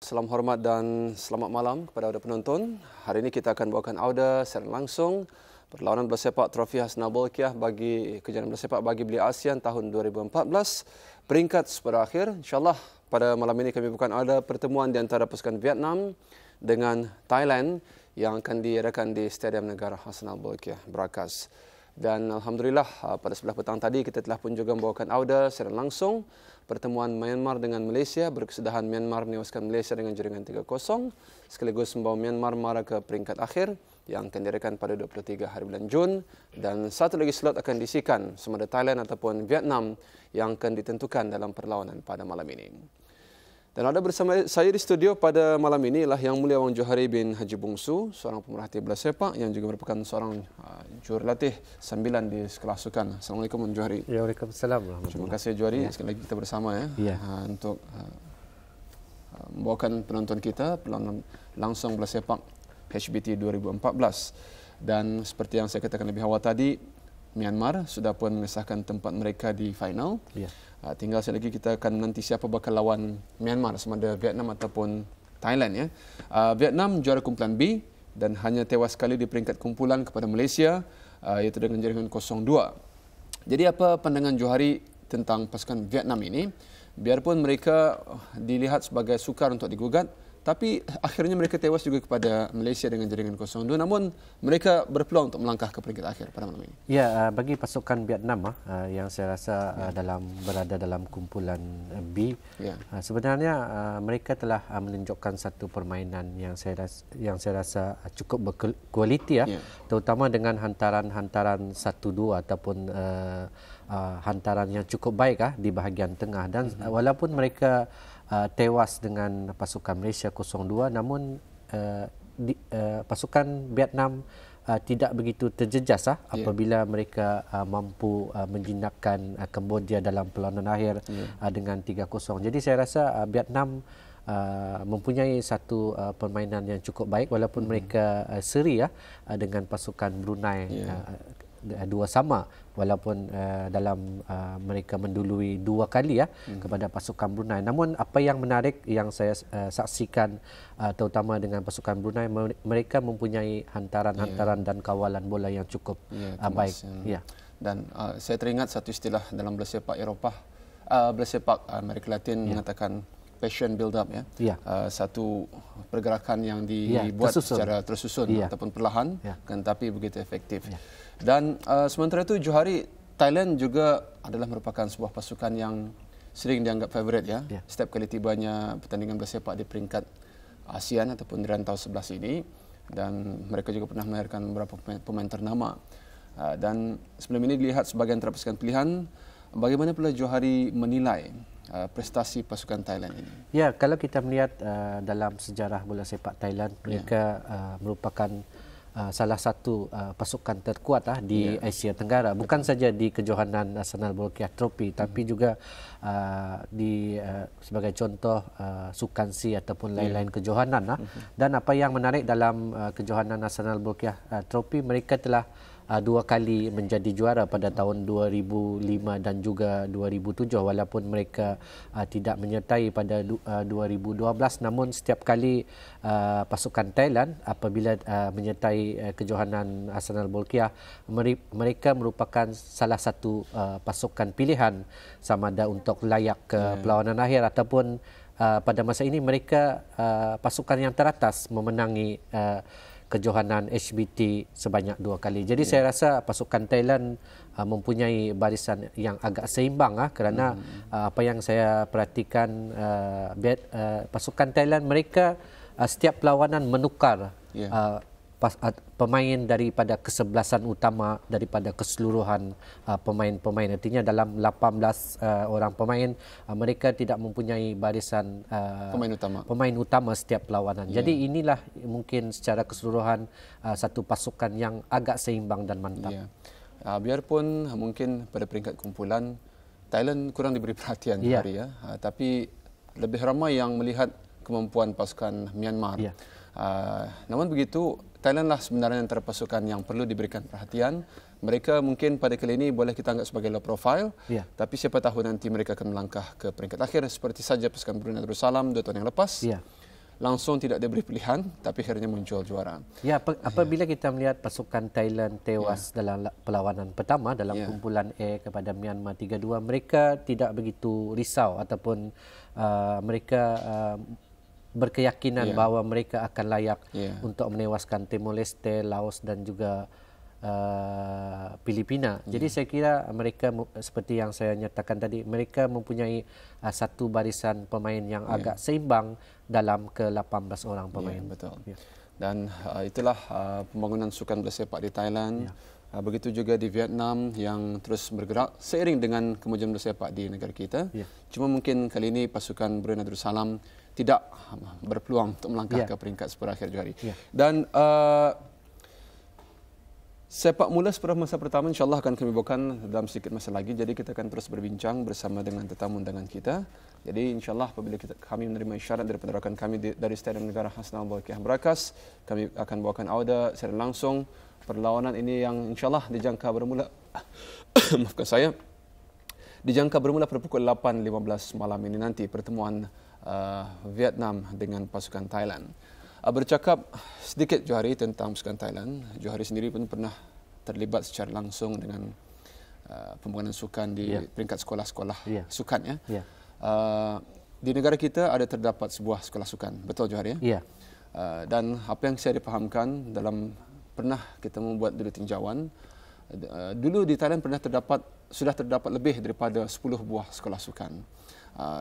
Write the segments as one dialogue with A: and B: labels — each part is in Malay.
A: Salam hormat dan selamat malam kepada auda penonton. Hari ini kita akan bawakan auda secara langsung perlawanan bola sepak Trofi Hasnal Bolkiah bagi kejuaraan bola sepak bagi belia ASEAN tahun 2014 peringkat sepuluh akhir. InsyaAllah pada malam ini kami bukan auda pertemuan di antara pasukan Vietnam dengan Thailand yang akan diadakan di Stadium Negara Hasnal Bolkiah, Berakas. Dan Alhamdulillah pada sebelah petang tadi kita telah pun juga membawakan auda secara langsung pertemuan Myanmar dengan Malaysia, berkesudahan Myanmar menewaskan Malaysia dengan jaringan 3-0 sekaligus membawa Myanmar mara ke peringkat akhir yang akan diadakan pada 23 hari bulan Jun, dan satu lagi slot akan diisikan sama ada Thailand ataupun Vietnam yang akan ditentukan dalam perlawanan pada malam ini. Dan ada bersama saya di studio pada malam ini ialah Yang Mulia Wang Johari bin Haji Bungsu, seorang pemerhati bola sepak yang juga merupakan seorang jurulatih sambilan di sekolah sukan. Assalamualaikum Wang Johari.
B: Ya, Waalaikumsalam.
A: Terima kasih Johari, sekali lagi kita bersama untuk membawakan penonton kita perlawanan langsung bola sepak HBT 2014. Dan seperti yang saya katakan lebih awal tadi, Myanmar sudah pun mengesahkan tempat mereka di final. Tinggal sekali lagi kita akan menanti siapa bakal lawan Myanmar, sama ada Vietnam ataupun Thailand. Vietnam juara kumpulan B dan hanya tewas sekali di peringkat kumpulan kepada Malaysia, iaitu dengan jaringan 0-2. Jadi apa pandangan Johari tentang pasukan Vietnam ini? Biarpun mereka dilihat sebagai sukar untuk digugat, tapi akhirnya mereka tewas juga kepada Malaysia dengan jaringan 0-2. Namun mereka berpeluang untuk melangkah ke peringkat akhir pada malam ini.
B: Ya, bagi pasukan Vietnam yang saya rasa berada dalam kumpulan B, sebenarnya mereka telah menunjukkan satu permainan yang saya rasa cukup berkualiti, terutama dengan hantaran 1-2 ataupun hantaran yang cukup baik di bahagian tengah. Dan walaupun mereka tewas dengan pasukan Malaysia 0-2, namun pasukan Vietnam tidak begitu terjejas apabila mereka mampu menjinakkan Kamboja dalam perlawanan akhir dengan 3-0. Jadi saya rasa Vietnam mempunyai satu permainan yang cukup baik walaupun mereka seri dengan pasukan Brunei 2-2 walaupun dalam mereka mendului 2 kali kepada pasukan Brunei. Namun apa yang menarik yang saya saksikan terutama dengan pasukan Brunei, mereka mempunyai hantaran dan kawalan bola yang cukup baik.
A: Dan saya teringat satu istilah dalam bola sepak Eropah, bola sepak Amerika Latin mengatakan passion build up, satu pergerakan yang dibuat secara tersusun ataupun perlahan, kan, tapi begitu efektif. Dan sementara itu Johari, Thailand juga adalah merupakan sebuah pasukan yang sering dianggap favorit setiap kali tibanya pertandingan bola sepak di peringkat ASEAN ataupun di rantau 11 ini, dan mereka juga pernah melahirkan beberapa pemain ternama. Dan sebelum ini dilihat sebagai antara pasukan pilihan, bagaimana pula Johari menilai prestasi pasukan Thailand ini? Ya,
B: kalau kita melihat dalam sejarah bola sepak Thailand, mereka merupakan salah satu pasukan terkuat di Asia Tenggara, bukan saja di kejohanan Hasnal Bolkiah Trophy, tapi juga sebagai contoh Sukan C ataupun lain-lain kejohanan. Dan apa yang menarik dalam kejohanan Hasnal Bolkiah Trophy, mereka telah 2 kali menjadi juara pada tahun 2005 dan juga 2007, walaupun mereka tidak menyertai pada 2012. Namun setiap kali pasukan Thailand apabila menyertai kejohanan Hasnal Bolkiah, mereka merupakan salah satu pasukan pilihan sama ada untuk layak ke perlawanan akhir ataupun pada masa ini mereka pasukan yang teratas memenangi kejohanan HBT sebanyak 2 kali. Jadi saya rasa pasukan Thailand mempunyai barisan yang agak seimbang kerana apa yang saya perhatikan, pasukan Thailand mereka setiap perlawanan menukar pemain daripada kesebelasan utama daripada keseluruhan pemain-pemain. Artinya dalam 18 orang pemain, mereka tidak mempunyai barisan pemain utama setiap perlawanan. Jadi inilah mungkin secara keseluruhan satu pasukan yang agak seimbang dan mantap.
A: Biarpun mungkin pada peringkat kumpulan Thailand kurang diberi perhatian hari tapi lebih ramai yang melihat kemampuan pasukan Myanmar. Namun begitu, Thailand lah sebenarnya antara pasukan yang perlu diberikan perhatian. Mereka mungkin pada kali ini boleh kita anggap sebagai low profile, tapi siapa tahu nanti mereka akan melangkah ke peringkat akhir seperti saja pasukan Brunei Darussalam 2 tahun yang lepas. langsung tidak diberi pilihan tapi akhirnya muncul juara.
B: Ya, apabila kita melihat pasukan Thailand tewas dalam perlawanan pertama dalam kumpulan A kepada Myanmar 3-2, mereka tidak begitu risau ataupun mereka berkeyakinan bahawa mereka akan layak untuk menewaskan Timor Leste, Laos dan juga Filipina. Jadi saya kira mereka seperti yang saya nyatakan tadi, mereka mempunyai satu barisan pemain yang agak seimbang dalam ke-18 orang pemain.
A: Betul. Dan itulah pembangunan sukan bola sepak di Thailand. Begitu juga di Vietnam yang terus bergerak seiring dengan kemajuan bola sepak di negara kita. Cuma mungkin kali ini pasukan Brunei Darussalam tidak berpeluang untuk melangkah ke peringkat seperakhir Johari. Dan sepak mula separuh masa pertama insyaAllah akan kami bawakan dalam sedikit masa lagi. Jadi kita akan terus berbincang bersama dengan tetamu undangan kita. Jadi insyaAllah apabila kami menerima isyarat daripada rakan kami dari Stadium Negara Hasnal Bolkiah Brakas, kami akan bawakan audio secara langsung perlawanan ini yang insyaAllah dijangka bermula maafkan saya, dijangka bermula pada pukul 8.15 malam ini nanti pertemuan Vietnam dengan pasukan Thailand. Bercakap sedikit Johari tentang pasukan Thailand. Johari sendiri pun pernah terlibat secara langsung dengan pembangunan sukan di peringkat sekolah-sekolah sukan. Di negara kita ada terdapat sebuah sekolah sukan. Betul Johari? Dan apa yang saya dipahamkan dalam pernah kita membuat dulu tinjauan, dulu di Thailand sudah terdapat lebih daripada 10 buah sekolah sukan.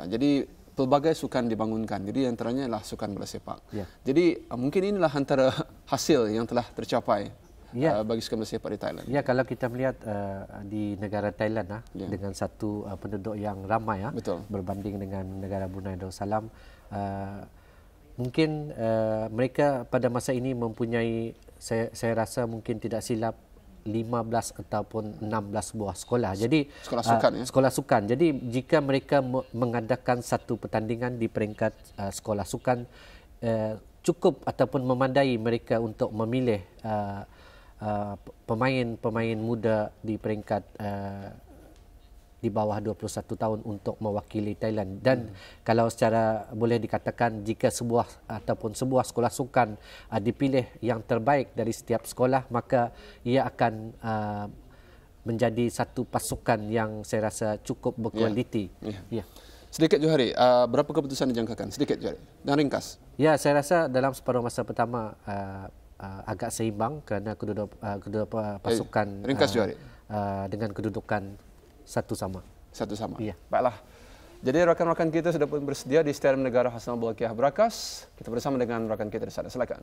A: Jadi pelbagai sukan dibangunkan. Jadi antaranya adalah sukan bola sepak. Jadi mungkin inilah antara hasil yang telah tercapai bagi sukan bola sepak di Thailand.
B: Ya, kalau kita melihat di negara Thailand dengan satu penduduk yang ramai berbanding dengan negara Brunei Darussalam, mungkin mereka pada masa ini mempunyai, saya rasa mungkin tidak silap 15 ataupun 16 buah sekolah. Jadi sekolah sukan. Jadi jika mereka mengadakan satu pertandingan di peringkat sekolah sukan, cukup ataupun memandai mereka untuk memilih pemain-pemain muda di peringkat di bawah 21 tahun untuk mewakili Thailand. Dan kalau secara boleh dikatakan, jika sebuah sekolah sukan dipilih yang terbaik dari setiap sekolah, maka ia akan menjadi satu pasukan yang saya rasa cukup berkualiti.
A: Sedikit Johari, berapa keputusan dijangkakan? Sedikit Johari, dan ringkas.
B: Ya, saya rasa dalam separuh masa pertama agak seimbang kerana kedua pasukan
A: ringkas Johari,
B: dengan kedudukan satu sama. Baiklah. Jadi rakan-rakan kita sudah pun bersedia di Stadium Negara Hasnal Bolkiah Brakas. Kita bersama dengan rakan kita di sana. Silakan.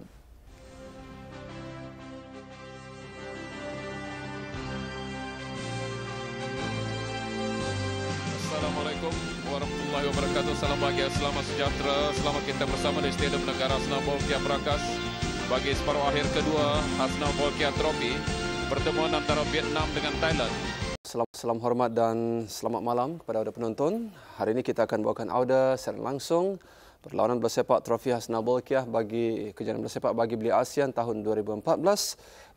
C: Assalamualaikum warahmatullahi wabarakatuh. Salam bahagia, selamat sejahtera. Selamat kita bersama di Stadium Negara Hasnal Bolkiah Brakas bagi separuh akhir kedua Hasnal Bolkiah Trophy, pertemuan antara Vietnam dengan Thailand.
A: Salam hormat dan selamat malam kepada penonton. Hari ini kita akan bawakan audio secara langsung perlawanan bola sepak Trofi Hasnal Bolkiah bagi kejuaraan bola sepak bagi Belia ASEAN tahun 2014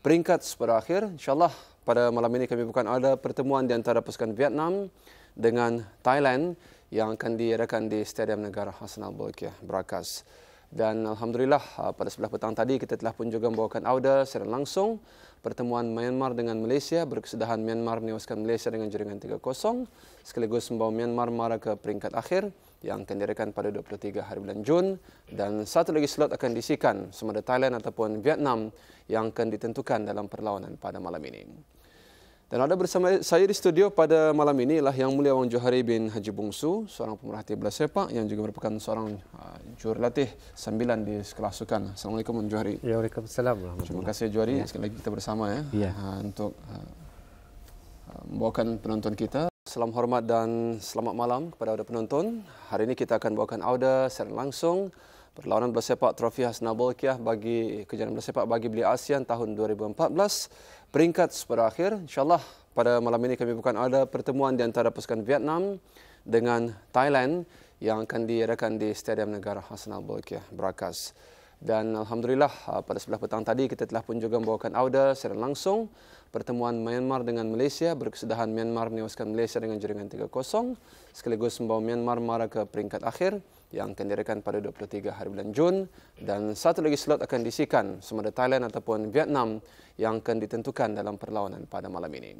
A: peringkat separuh akhir. InsyaAllah pada malam ini kami bawakan audio pertemuan di antara pasukan Vietnam dengan Thailand yang akan diadakan di Stadium Negara Hasnal Bolkiah Brakas. Dan alhamdulillah pada sebelah petang tadi kita telah pun juga membawakan audio secara langsung pertemuan Myanmar dengan Malaysia, berkesudahan Myanmar menewaskan Malaysia dengan jaringan 3-0 sekaligus membawa Myanmar mara ke peringkat akhir yang akan diadakan pada 23 hari bulan Jun, dan satu lagi slot akan diisikan sama ada Thailand ataupun Vietnam yang akan ditentukan dalam perlawanan pada malam ini. Dan ada bersama saya di studio pada malam ini ialah Yang Mulia Wang Johari bin Haji Bungsu, seorang pemerhati bola sepak yang juga merupakan seorang jurulatih 9 di sekolah sukan. Assalamualaikum Wang Johari.
B: Ya, waalaikumsalam.
A: Terima kasih Johari. Sekali lagi kita bersama untuk membawakan penonton kita. Salam hormat dan selamat malam kepada penonton. Hari ini kita akan bawakan audio secara langsung perlawanan bola sepak Trofi Hasnal Bolkiah bagi kejuaraan bola sepak bagi Belia ASEAN tahun 2014 peringkat separuh akhir. InsyaAllah pada malam ini kami bukan ada pertemuan di antara pasukan Vietnam dengan Thailand yang akan diadakan di Stadium Negara Hasnal Bolkiah Brakas. Dan alhamdulillah pada sebelah petang tadi kita telah pun juga membawakan audio secara langsung pertemuan Myanmar dengan Malaysia, berkesudahan Myanmar menewaskan Malaysia dengan jaringan 3-0 sekaligus membawa Myanmar mara ke peringkat akhir yang akan diadakan pada 23 hari bulan Jun, dan satu lagi slot akan diisikan sama ada Thailand ataupun Vietnam yang akan ditentukan dalam perlawanan pada malam ini.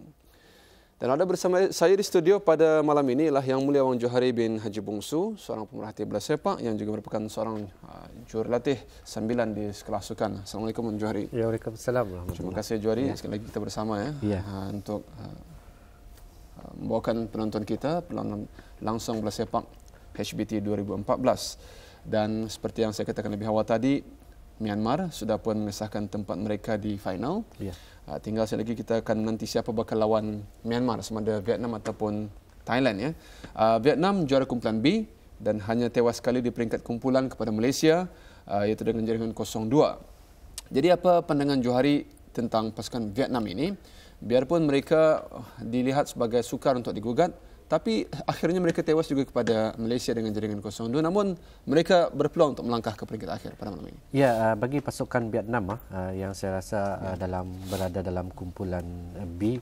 A: Dan ada bersama saya di studio pada malam ini ialah Yang Mulia Wang Johari bin Haji Bungsu, seorang pemerhati bola sepak yang juga merupakan seorang jurulatih 9 di sekolah sukan. Assalamualaikum Wang Johari.
B: Ya, Waalaikumsalam.
A: Terima kasih Johari, sekali lagi kita bersama untuk membawakan penonton kita perlawanan langsung bola sepak HBT 2014. Dan seperti yang saya katakan lebih awal tadi, Myanmar sudah pun mengesahkan tempat mereka di final. Tinggal sekali lagi kita akan menanti siapa bakal lawan Myanmar, sama ada Vietnam ataupun Thailand. Vietnam juara kumpulan B dan hanya tewas sekali di peringkat kumpulan kepada Malaysia, iaitu dengan jaringan 0-2. Jadi apa pandangan Johari tentang pasukan Vietnam ini? Biarpun mereka dilihat sebagai sukar untuk digugat, tapi akhirnya mereka tewas juga kepada Malaysia dengan jaringan 0-2. Namun mereka berpeluang untuk melangkah ke peringkat akhir pada malam ini.
B: Ya, bagi pasukan Vietnam yang saya rasa berada dalam kumpulan B,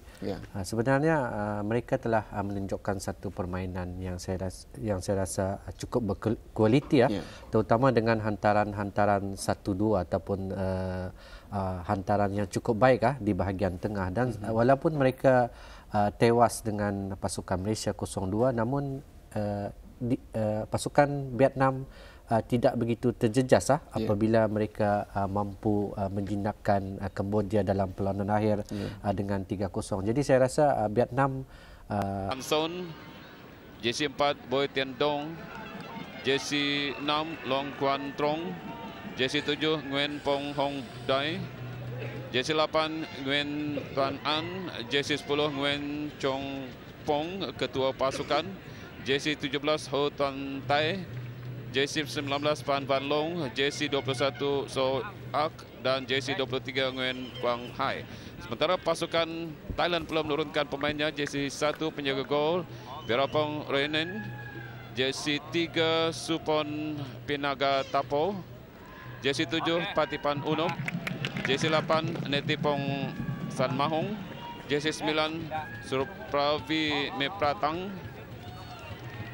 B: sebenarnya mereka telah menunjukkan satu permainan yang saya rasa cukup berkualiti, terutama dengan hantaran-hantaran 1-2 ataupun hantaran yang cukup baik di bahagian tengah. Dan walaupun mereka tewas dengan pasukan Malaysia 0-2, namun pasukan Vietnam tidak begitu terjejas apabila mereka mampu menjinakkan Kamboja dalam perlawanan akhir dengan 3-0. Jadi saya rasa Vietnam
C: Anson, JC 4 Boy Tian Dong, JC 6 Long Quan Trong, JC 7 Nguyen Pong Hong Dai, JC 8 Nguyen Tuan An, JC 10 Nguyen Chong Pong, ketua pasukan, JC 17 Ho Tuan Tai, JC 19 Pan Van Long, JC 21 So Ak dan JC 23 Nguyen Quang Hai. Sementara pasukan Thailand belum menurunkan pemainnya. JC 1 penjaga gol Verapong Renen, JC 3 Supon Pinaga Tapo, JC 7 Patipan Unom, JC 8 Netipong San Mahong, JC 9 Surpravi Mepratang,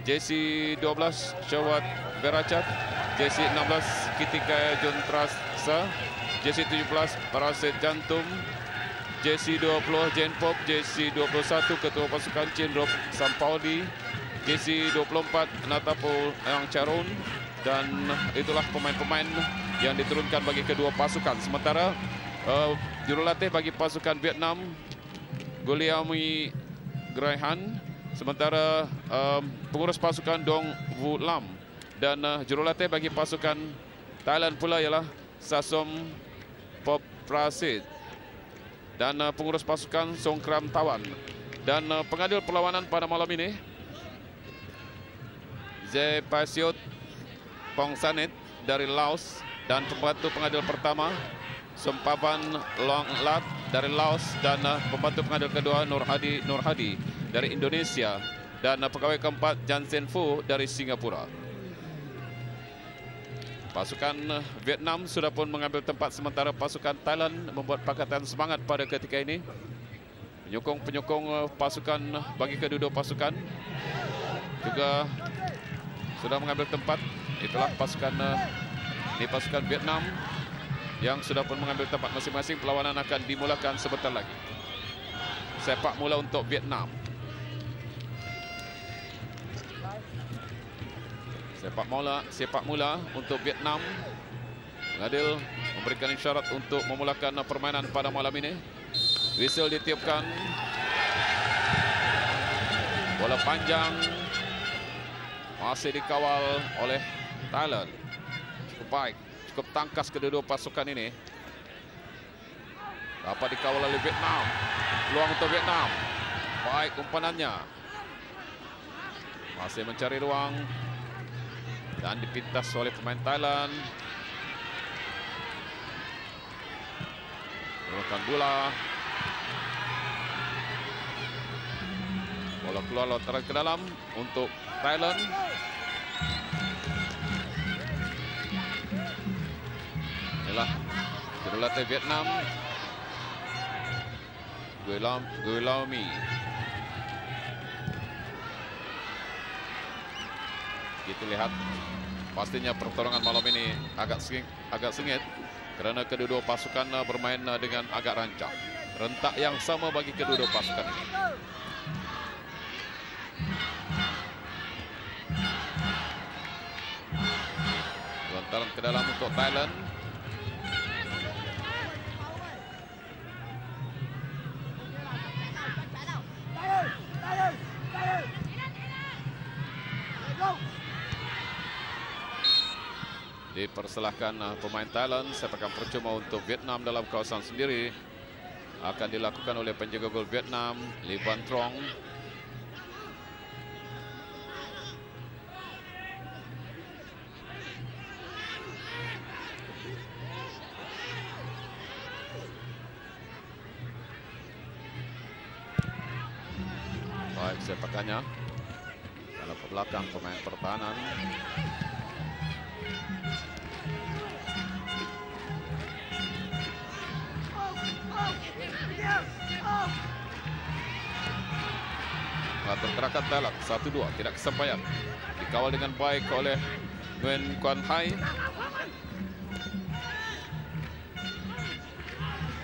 C: JC 12 Syawat Beracat, JC 16 Kitika Juntrasa, JC 17 Parasit Jantum, JC 20 Jenpop, JC 21 Ketua Pasukan Chinrop Sampaudi, JC 24 Natapol Yang Charun, dan itulah pemain-pemain yang diturunkan bagi kedua pasukan. Sementara jurulatih bagi pasukan Vietnam Guliami Graihan, sementara pengurus pasukan Dong Vu Lam, dan jurulatih bagi pasukan Thailand pula ialah Sasom Pop Prasid, dan pengurus pasukan Songkram Tawan. Dan pengadil perlawanan pada malam ini Ze Pasiot Pong Sanet dari Laos, dan pembantu pengadil pertama Sompavan Long Lat dari Laos, dan pembantu pengadil kedua Nur Hadi dari Indonesia, dan pegawai keempat Jansen Fu dari Singapura. Pasukan Vietnam sudah pun mengambil tempat, sementara pasukan Thailand membuat pakatan semangat pada ketika ini. Penyokong pasukan bagi kedua pasukan juga sudah mengambil tempat. Itulah pasukan Vietnam yang sudah pun mengambil tempat masing-masing. Perlawanan akan dimulakan sebentar lagi. Sepak mula untuk Vietnam. Sepak mula untuk Vietnam. Pengadil memberikan isyarat untuk memulakan permainan pada malam ini. Whistle ditiupkan. Bola panjang masih dikawal oleh Thailand. Cukup baik, cukup tangkas kedua pasukan ini. Dapat dikawal oleh Vietnam. Peluang untuk Vietnam. Baik umpanannya. Masih mencari ruang. Dan dipintas oleh pemain Thailand. Menggunakan bola. Bola keluar lontaran ke dalam untuk Thailand. Inilah jurulatih Vietnam, Guilami. Kita lihat Pastinya pertarungan malam ini agak sengit kerana kedua-dua pasukan bermain dengan agak rancak. Rentak yang sama bagi kedua-dua pasukan ini. Lontaran ke dalam untuk Thailand. Dipersilahkan pemain Thailand. Sepakan percuma untuk Vietnam dalam kawasan sendiri. Akan dilakukan oleh penjaga gol Vietnam, Lee Van Trong. Baik sepakannya. Dalam ke belakang pemain pertahanan. Tergerakan Thailand 1-2, tidak kesampaian. Dikawal dengan baik oleh Nguyen Quan Hai.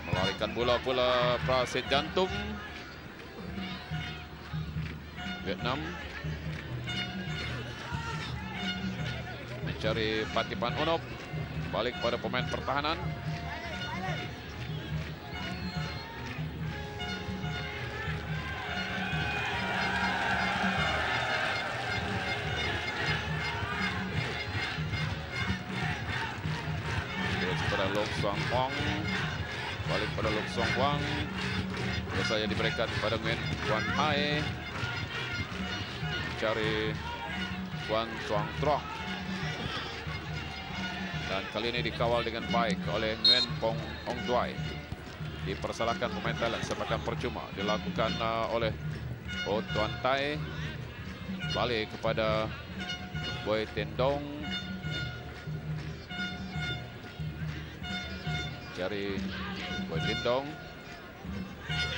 C: Melarikan bola Praset Jantung. Vietnam mencari Patipan Onop. Balik pada pemain pertahanan. Lok Suang Wang, balik pada Lok Suang Wang. Biasanya diberikan kepada Nguyen Quan Hai. Cari Quan Suang Trong. Dan kali ini dikawal dengan baik oleh Nguyen Pong Ong Duai. Dipersalahkan pemain Thailand sepakan percuma. Dilakukan oleh Ho Tuan Tai. Balik kepada Boy Tendong. Cari Boy Lindong.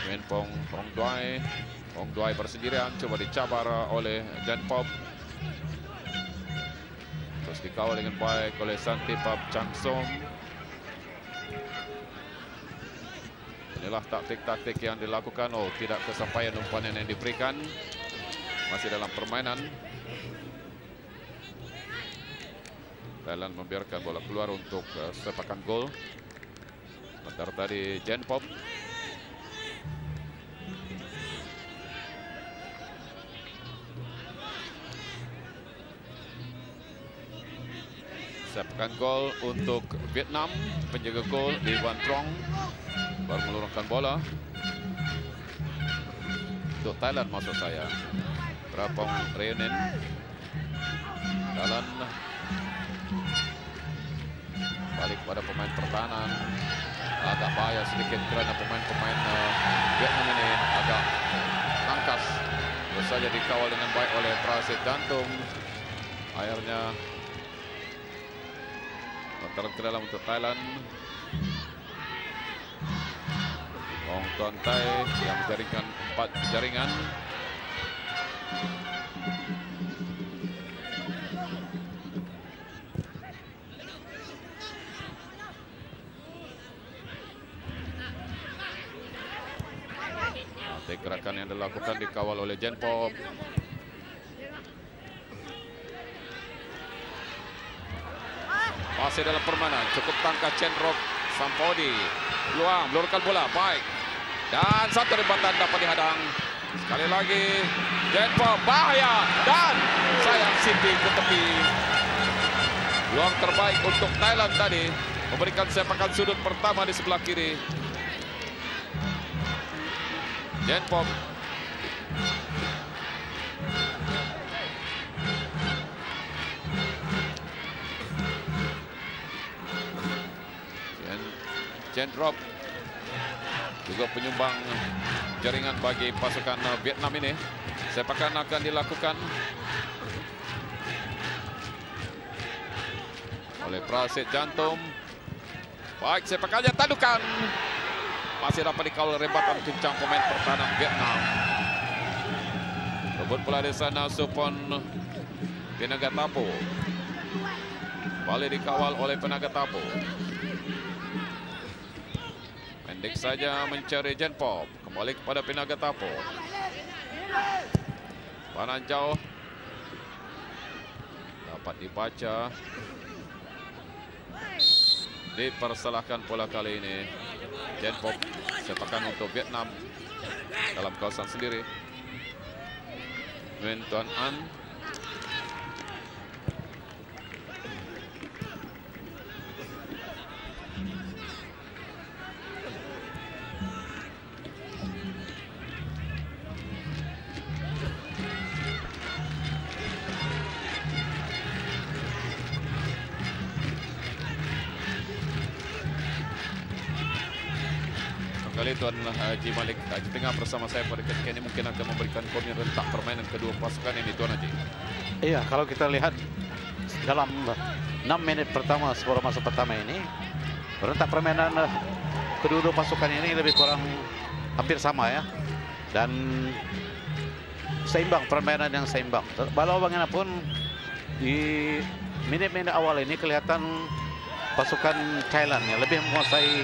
C: Nguyen Pong Ong Duai. Ong Duai bersendirian, coba dicabar oleh Jan Pop. Terus dikawal dengan baik oleh Santipap Chang Som. Inilah taktik-taktik yang dilakukan. Oh, tidak kesampaian umpan yang diberikan. Masih dalam permainan. Thailand membiarkan bola keluar untuk sepakan gol. Sebentar tadi Jan Pop. Sepakan gol untuk Vietnam. Penjaga gol Lee Van Trong baru meluruskan bola. Untuk Thailand maksud saya. Prapong Reunen. Thailand. Balik pada pemain pertahanan. Agak bahaya sedikit kerana pemain-pemain Vietnam ini agak tangkas. Terus saja dikawal dengan baik oleh Praset Jantung. Akhirnya lontaran ke dalam untuk Thailand. Ong Tuan Tai yang menjaringkan 4 jaringan. Gerakan yang dilakukan dikawal oleh Jan Pop. Masih dalam permainan, cukup tangkas Chen Rock Sampodi. Peluang, meluruskan bola, baik. Dan satu ribatan dapat dihadang. Sekali lagi, Jan Pop, bahaya. Dan sayang Siti ke tepi. Peluang terbaik untuk Thailand tadi. Memberikan sepakan sudut pertama di sebelah kiri. Jan Pop. Chen Drop juga penyumbang jaringan bagi pasukan Vietnam ini. Sepakan akan dilakukan oleh Praset Jantung. Baik, sepakannya tandukan. Masih dapat dikawal rebatan kencang pemain pertahanan Vietnam. Rebut bola di sana Supon Pinagatapo. Kembali dikawal oleh Penaga Tapo. Pendek saja mencari Jenpop. Kembali kepada Penaga Tapo. Panan jauh. Dapat dibaca. Dipersalahkan pola kali ini. Jenpop sepakan untuk Vietnam dalam kawasan sendiri. Nguyen Tuan An. Kali Tuan Haji Malik Haji Tengah bersama saya pada ketika ini mungkin akan memberikan komen rentak permainan kedua pasukan ini, Tuan Haji.
D: Iya, kalau kita lihat dalam 6 menit pertama separuh masa pertama ini, rentak permainan kedua pasukan ini lebih kurang hampir sama ya. Dan seimbang, permainan yang seimbang. Walau bagaimanapun di menit-menit awal ini kelihatan pasukan Thailand yang lebih menguasai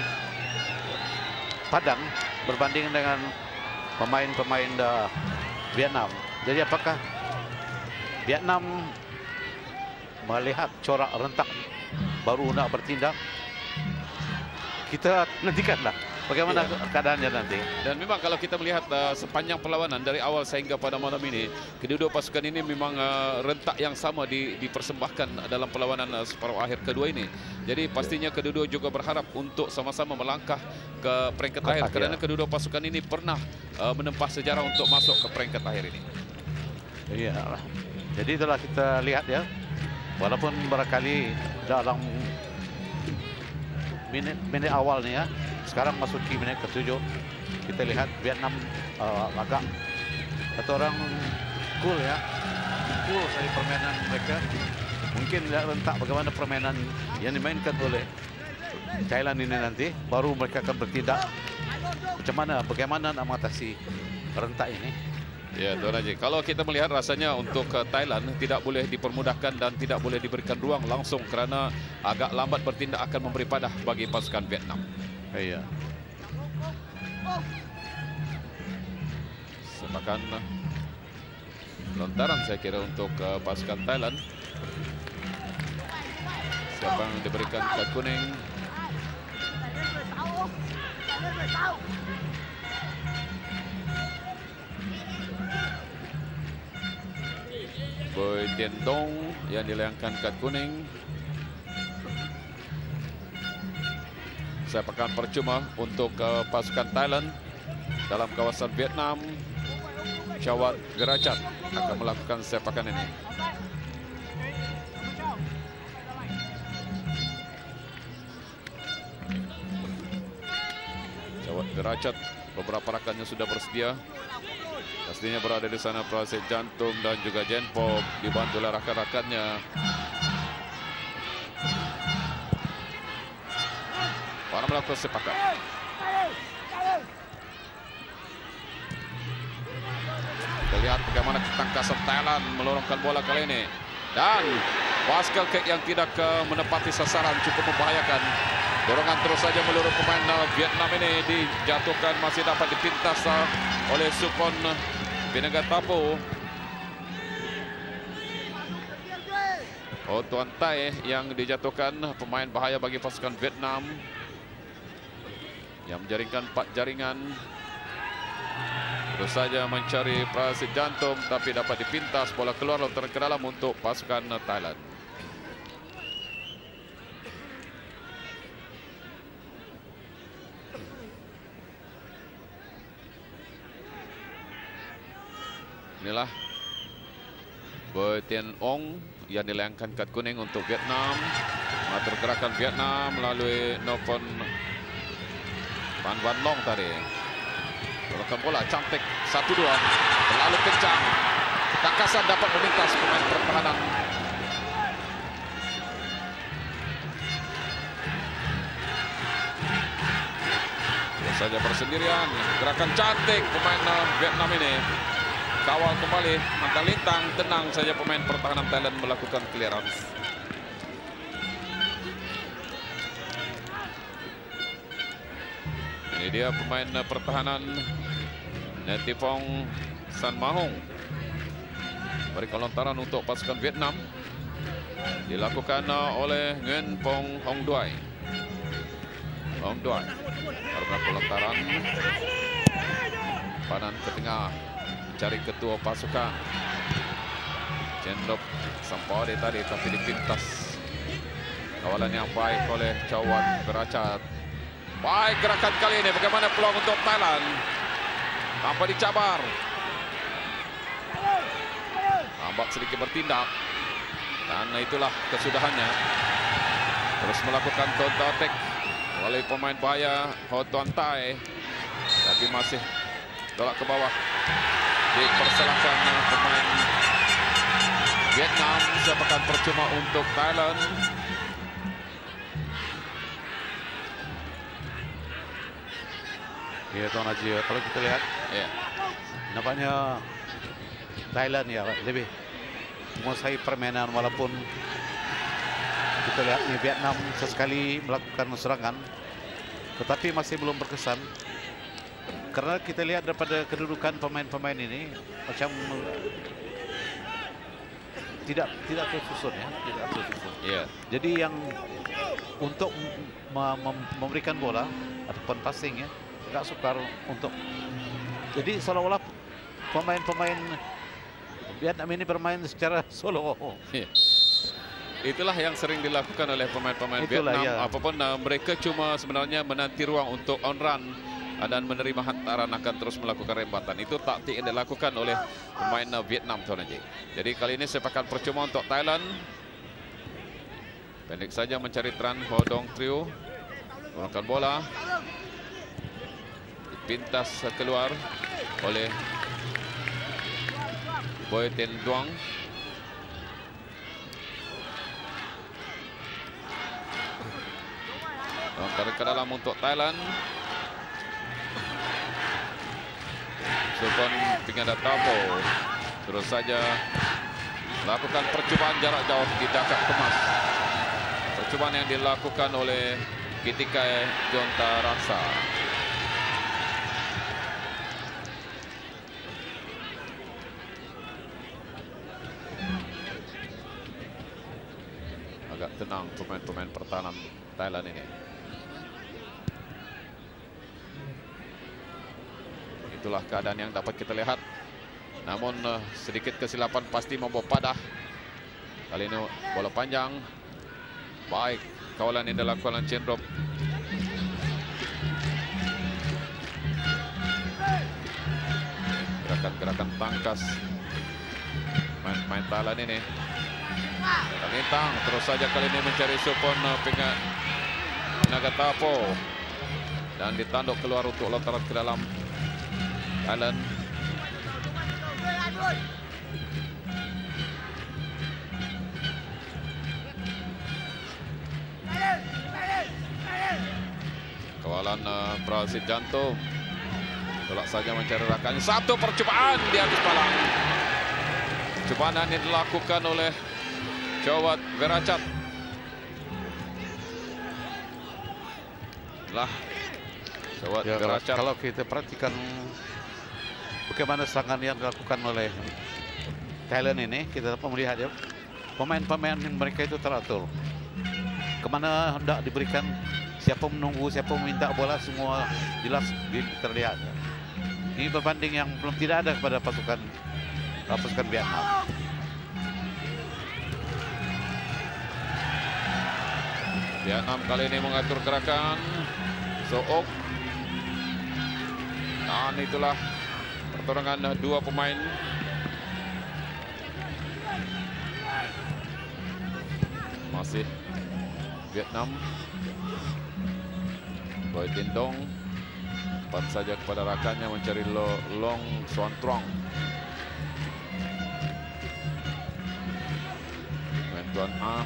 D: padang berbanding dengan pemain-pemain Vietnam. Jadi apakah Vietnam melihat corak rentak baru nak bertindak? Kita nantikanlah bagaimana keadaannya nanti.
C: Dan memang kalau kita melihat sepanjang perlawanan dari awal sehingga pada malam ini, kedua pasukan ini memang rentak yang sama dipersembahkan dalam perlawanan separuh akhir kedua ini. Jadi pastinya kedua juga berharap untuk sama-sama melangkah ke peringkat akhir kerana kedua pasukan ini pernah menempah sejarah untuk masuk ke peringkat akhir ini.
D: Iya. Jadi itulah kita lihat ya. Walaupun barangkali dalam minit awal ni ya, sekarang masuki menit ke-7, kita lihat Vietnam agak kata orang cool ya, cool dari permainan mereka. Mungkin tidak rentak bagaimana permainan yang dimainkan oleh Thailand ini nanti, baru mereka akan bertindak bagaimana nak mengatasi rentak ini.
C: Ya, Tuan Haji, kalau kita melihat rasanya untuk Thailand tidak boleh dipermudahkan dan tidak boleh diberikan ruang langsung kerana agak lambat bertindak akan memberi padah bagi pasukan Vietnam.
D: Iya.
C: Sepakan lontaran saya kira untuk pasukan Thailand. Siapa yang diberikan kad kuning? Boy Tien Dong yang dilayangkan kad kuning. Sepakan percuma untuk pasukan Thailand dalam kawasan Vietnam. Chawat Gerachat akan melakukan sepakan ini. Chawat Gerachat, beberapa rakannya sudah bersedia. Pastinya berada di sana Praset Jantung dan juga Jenpop dibantu oleh rakan-rakannya. Para melakukan sepakat. Kita lihat bagaimana ketangkasan Thailand melorongkan bola kali ini. Dan basket kick yang tidak menepati sasaran cukup membahayakan. Dorongan terus saja meluruh pemain Vietnam ini dijatuhkan, masih dapat dipintas oleh Supon Penaga Tapo. Oh, Tuan Tai yang dijatuhkan, pemain bahaya bagi pasukan Vietnam yang menjaringkan 4 jaringan. Terus saja mencari Praset Jantung tapi dapat dipintas, bola keluar lontaran ke dalam untuk pasukan Thailand. Inilah Boy Tien Ong yang dilayangkan kad kuning untuk Vietnam. Mengatur gerakan Vietnam melalui Nopon Van Van Long tadi. Melakukan bola cantik 1-2. Terlalu kencang. Ketangkasan dapat melintas pemain pertahanan. Terus saja bersendirian. Gerakan cantik pemain Vietnam ini. Kawal kembali, mantap lintang, tenang saja pemain pertahanan Thailand melakukan clearance. Ini dia pemain pertahanan Netipong San Mahong. Berikan lontaran untuk pasukan Vietnam. Dilakukan oleh Nguyen Pong Hong Duai. Hong Duai baru melakukan lontaran. Panan ke tengah. Cari ketua pasukan. Cendop sampau dia tadi tapi dipintas. Kawalan yang baik oleh Chawat Beracat. Baik gerakan kali ini. Bagaimana peluang untuk Thailand? Tanpa dicabar. Nampak sedikit bertindak. Dan itulah kesudahannya. Terus melakukan counter attack oleh pemain bahaya Ho Tuan Tai. Tapi masih tolak ke bawah. Dipersalahkan pemain Vietnam. Sepakan percuma untuk Thailand.
D: Ya, Tuan Haji, kalau kita lihat, nampaknya Thailand ya lebih menguasai permainan, walaupun kita lihat Vietnam sesekali melakukan serangan, tetapi masih belum berkesan. Karena kita lihat daripada kedudukan pemain-pemain ini macam tidak tersusun ya, tidak tersusun. Jadi yang untuk memberikan bola ataupun passing ya, agak sukar untuk. Jadi seolah-olah pemain-pemain Vietnam ini bermain secara solo.
C: Itulah yang sering dilakukan oleh pemain-pemain Vietnam. Apapun mereka cuma sebenarnya menanti ruang untuk on run dan menerima hantaran akan terus melakukan rembatan. Itu taktik yang dilakukan oleh pemain Vietnam, Tuan Haji. Jadi kali ini sepakan percuma untuk Thailand. Pendek saja mencari tran Ho Dong Trio. Menggunakan bola. Pintas keluar oleh Boy Ten Duong. Lontaran ke dalam untuk Thailand. Supon Pingada Tabo terus saja melakukan percubaan jarak jauh, tidak kemas. Percubaan yang dilakukan oleh Kitikai Jonta Raksa. Agak tenang pemain-pemain pertahanan Thailand ini. Itulah keadaan yang dapat kita lihat. Namun sedikit kesilapan pasti membawa padah. Kali ini bola panjang. Baik kawalan yang dilakukan oleh Chendrop. Gerakan-gerakan tangkas main Thailand ini. Kalintang terus saja kali ini mencari supon Pinaga Tapo. Dan ditanduk keluar untuk lontaran ke dalam Thailand. Kawalan Prasid Jantung. Tolak saja mencari rakannya. Satu percobaan di atas palang. Percobaan yang dilakukan oleh Chawat Beracat. Lah, Chawat Beracat.
D: Kalau kita perhatikan bagaimana serangan yang dilakukan oleh Thailand ini, kita dapat melihat ya, pemain-pemain mereka itu teratur. Kemana hendak diberikan, siapa menunggu, siapa meminta bola, semua jelas terlihat. Ini berbanding yang belum tidak ada kepada pasukan Vietnam.
C: Vietnam kali ini mengatur gerakan. Sook. Dan itulah pertarungan dua pemain. Masih Vietnam. Boy Tindong. Cepat saja kepada rakannya mencari Long Xuan Trong. Tuan A.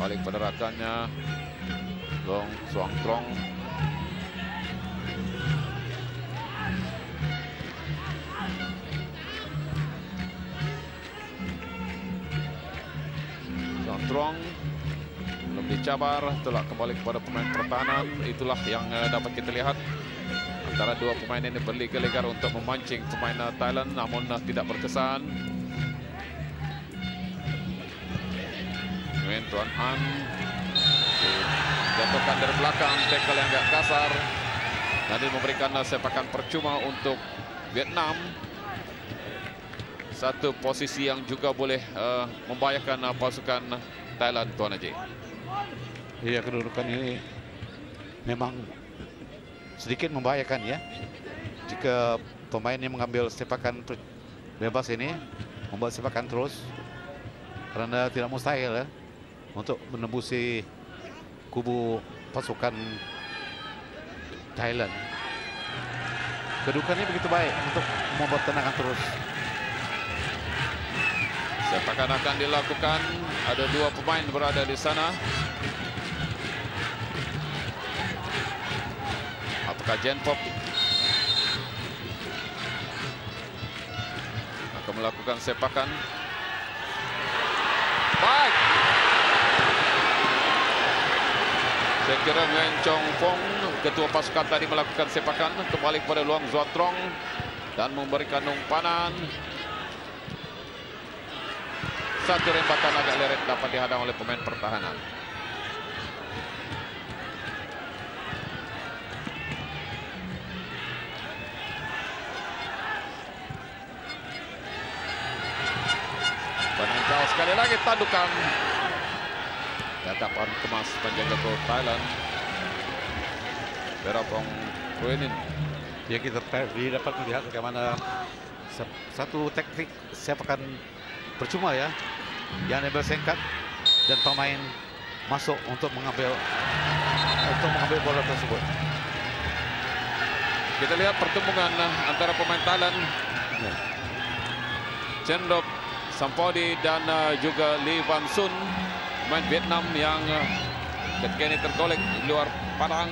C: Balik pada rakannya Long Xuan Trong. Trong Belum dicabar, itulah kembali kepada pemain pertahanan. Itulah yang dapat kita lihat. Antara dua pemain ini berliga-ligar untuk memancing pemain Thailand, namun tidak berkesan. Nguyen Tuan An jatuhkan dari belakang, tackle yang agak kasar. Nanti memberikan sepakan percuma untuk Vietnam. Satu posisi yang juga boleh membahayakan pasukan Thailand, Tuan Haji.
D: Iya, kedudukan ini memang sedikit membahayakan ya. Jika pemain yang mengambil sepakan bebas ini membuat sepakan terus, karena tidak mustahil ya untuk menembusi kubu pasukan Thailand. Kedudukannya begitu baik untuk membuat tendangan terus.
C: Sepakan akan dilakukan. Ada dua pemain berada di sana. Apakah Jen Pop akan melakukan sepakan? Baik. Saya kira Nguyen Chong Phong, ketua pasukan tadi, melakukan sepakan kembali kepada Luang Zuatrong dan memberikan umpanan. Satu rembatan agak leret dapat dihadang oleh pemain pertahanan. Penangkal sekali lagi tandukan. Datapan kemas penjaga gol Thailand. Berapong Kuenin.
D: Ya, kita dapat melihat bagaimana satu teknik sepakan percuma ya, yang ambil singkat dan pemain masuk untuk mengambil bola tersebut.
C: Kita lihat pertemuan antara pemain Thailand, Chen Rop Sampodi dan juga Lee Van Sun, pemain Vietnam yang ketika ini tergolek di luar padang.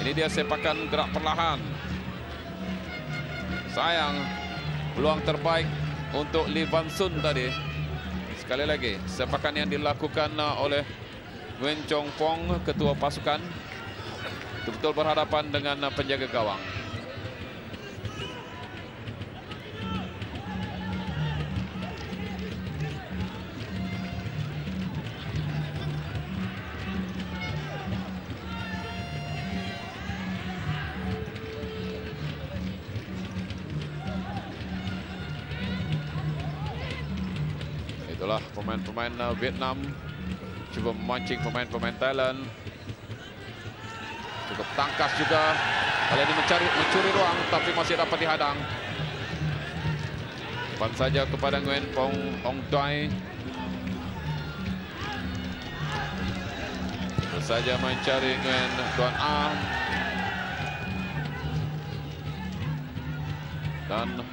C: Ini dia sepakan gerak perlahan. Sayang, peluang terbaik untuk Lee Van Sun tadi. Sekali lagi, sepakan yang dilakukan oleh Nguyen Chong Phong, ketua pasukan, betul-betul berhadapan dengan penjaga gawang. Itulah pemain-pemain Vietnam cuba memancing pemain-pemain Thailand. Cukup tangkas juga. Kali ini mencuri ruang tapi masih dapat dihadang. Umpan saja kepada Nguyen Phong Ong Dai. Terus saja mencari Nguyen Tuan Ah. Dan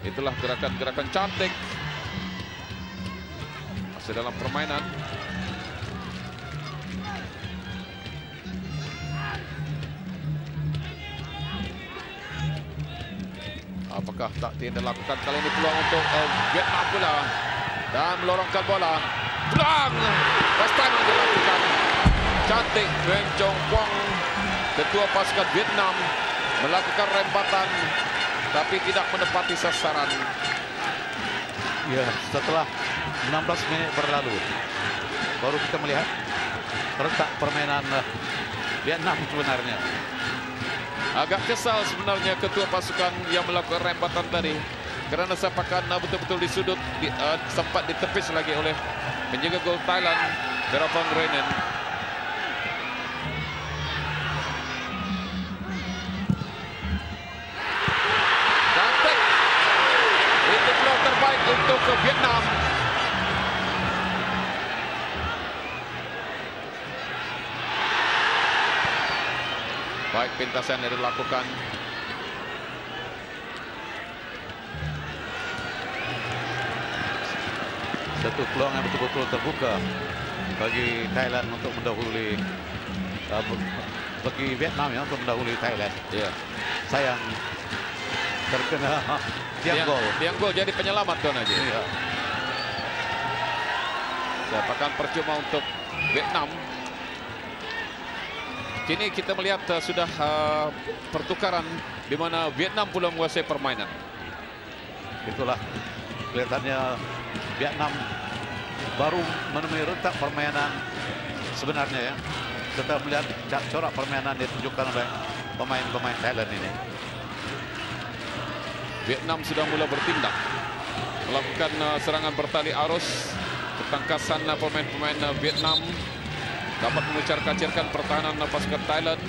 C: itulah gerakan-gerakan cantik masih dalam permainan. Apakah tak dilakukan kali ini peluang untuk Vietnam pula, dan melorongkan bola. Peluang first time yang dilakukan. Cantik Nguyen Chong Phong, ketua pasukan Vietnam, melakukan rembatan tapi tidak menepati sasaran.
D: Ya, setelah 16 menit berlalu baru kita melihat retak permainan Vietnam sebenarnya.
C: Agak kesal sebenarnya ketua pasukan yang melakukan rembatan tadi, kerana sepakan betul-betul di sudut, sempat ditepis lagi oleh penjaga gol Thailand, Berapong Renen. Cantik. Itu peluang terbaik untuk Vietnam. Baik pintasan yang dilakukan.
D: Satu peluang yang betul-betul terbuka bagi Thailand untuk mendahului, bagi Vietnam ya untuk mendahului Thailand.
C: Ya.
D: Sayang terkena tiang gol.
C: Tiang gol jadi penyelamat, Tuan Haji.
D: Ya.
C: Sepakan percuma untuk Vietnam. Kini kita melihat sudah pertukaran di mana Vietnam pula menguasai permainan.
D: Itulah kelihatannya Vietnam baru menemui retak permainan sebenarnya ya. Setelah melihat corak permainan ditunjukkan oleh pemain-pemain Thailand ini.
C: Vietnam sudah mula bertindak, melakukan serangan bertali arus. Ketangkasan pemain-pemain Vietnam dapat mengucar-kacirkan pertahanan pasukan Thailand.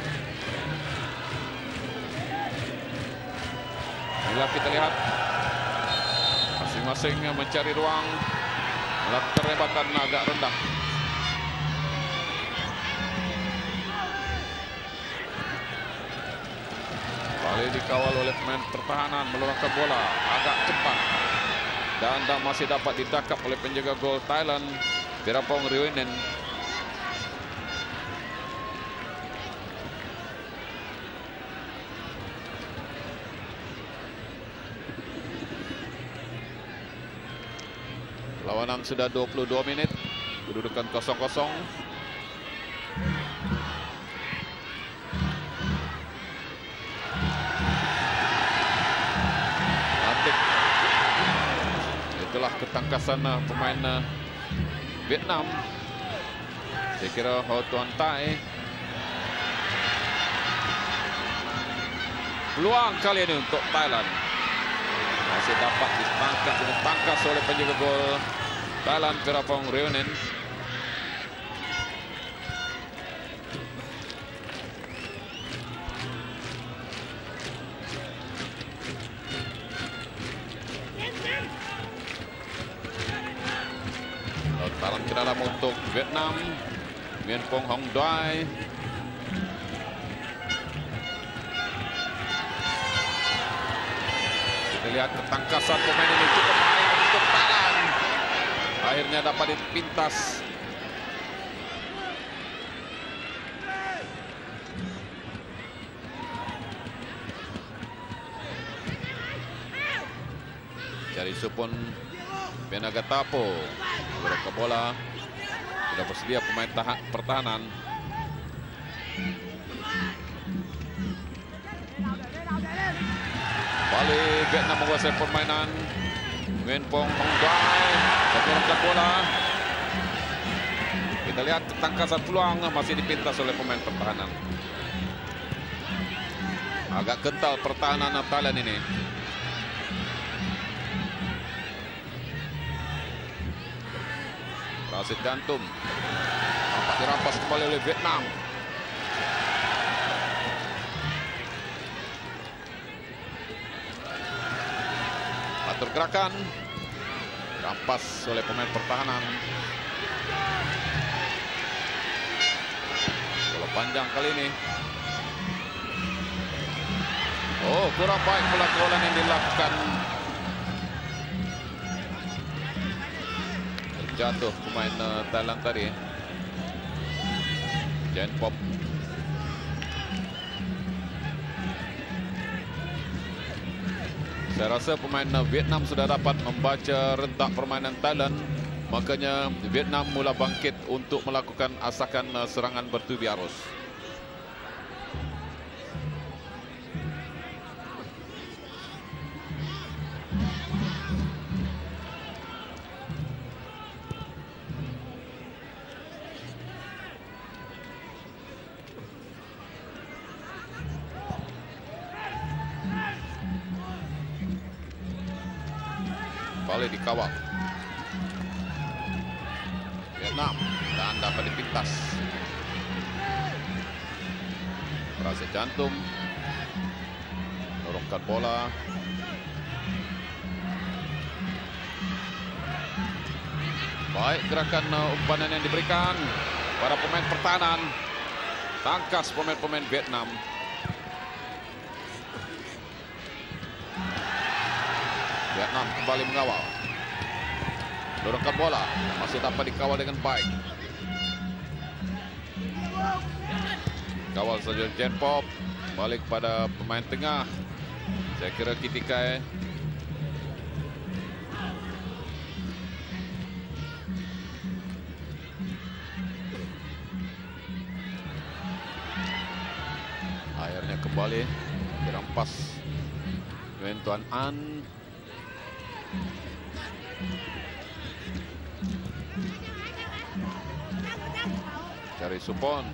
C: Bila kita lihat masing-masing mencari ruang, melakukan rebatan agak rendah. Kali dikawal oleh pemain pertahanan, meluruskan bola agak cepat dan masih dapat ditangkap oleh penjaga gol Thailand, Virapong Ruinen. Lawanan sudah 22 menit, kedudukan 0-0. Itulah ketangkasan pemain Vietnam. Saya kira Ho Tuan Tai. Peluang kali ini untuk Thailand. Masih dapat ditangkas oleh penjaga gol Thailand, Virapong Ruinen. Taran ke dalam untuk Vietnam. Nguyen Phuong Hong Dai. Kita lihat ketangkasan pemain ini cukup baik untuk Thailand. Akhirnya dapat dipintas. Cari supun Penagatapo. Ke bola. Sudah bersedia pemain pertahanan. Balik Vietnam menguasai permainan. Nguyen Phuong Hong Dai menurunkan bola. Kita lihat ketangkasan peluang masih dipintas oleh pemain pertahanan. Agak kental pertahanan Thailand ini. Wasit jantung. Nampak dirampas kembali oleh Vietnam. Atur gerakan. Rampas oleh pemain pertahanan. Bola panjang kali ini. Oh, kurang baik pelakon yang dilakukan. Jatuh pemain Thailand tadi. Jen Pop. Saya rasa pemain Vietnam sudah dapat membaca rentak permainan Thailand. Makanya Vietnam mula bangkit untuk melakukan asakan serangan bertubi arus. Boleh dikawal Vietnam dan dapat dipintas. Wasit jantung dorongkan bola. Baik gerakan umpanan yang diberikan para pemain pertahanan. Tangkas pemain-pemain Vietnam. Vietnam kembali mengawal. Dorongkan bola. Masih dapat dikawal dengan baik. Kawal saja Jen Pop. Balik pada pemain tengah. Saya kira Kitikai. kembali dirampas Nguyen Tuan An. Cari Supon.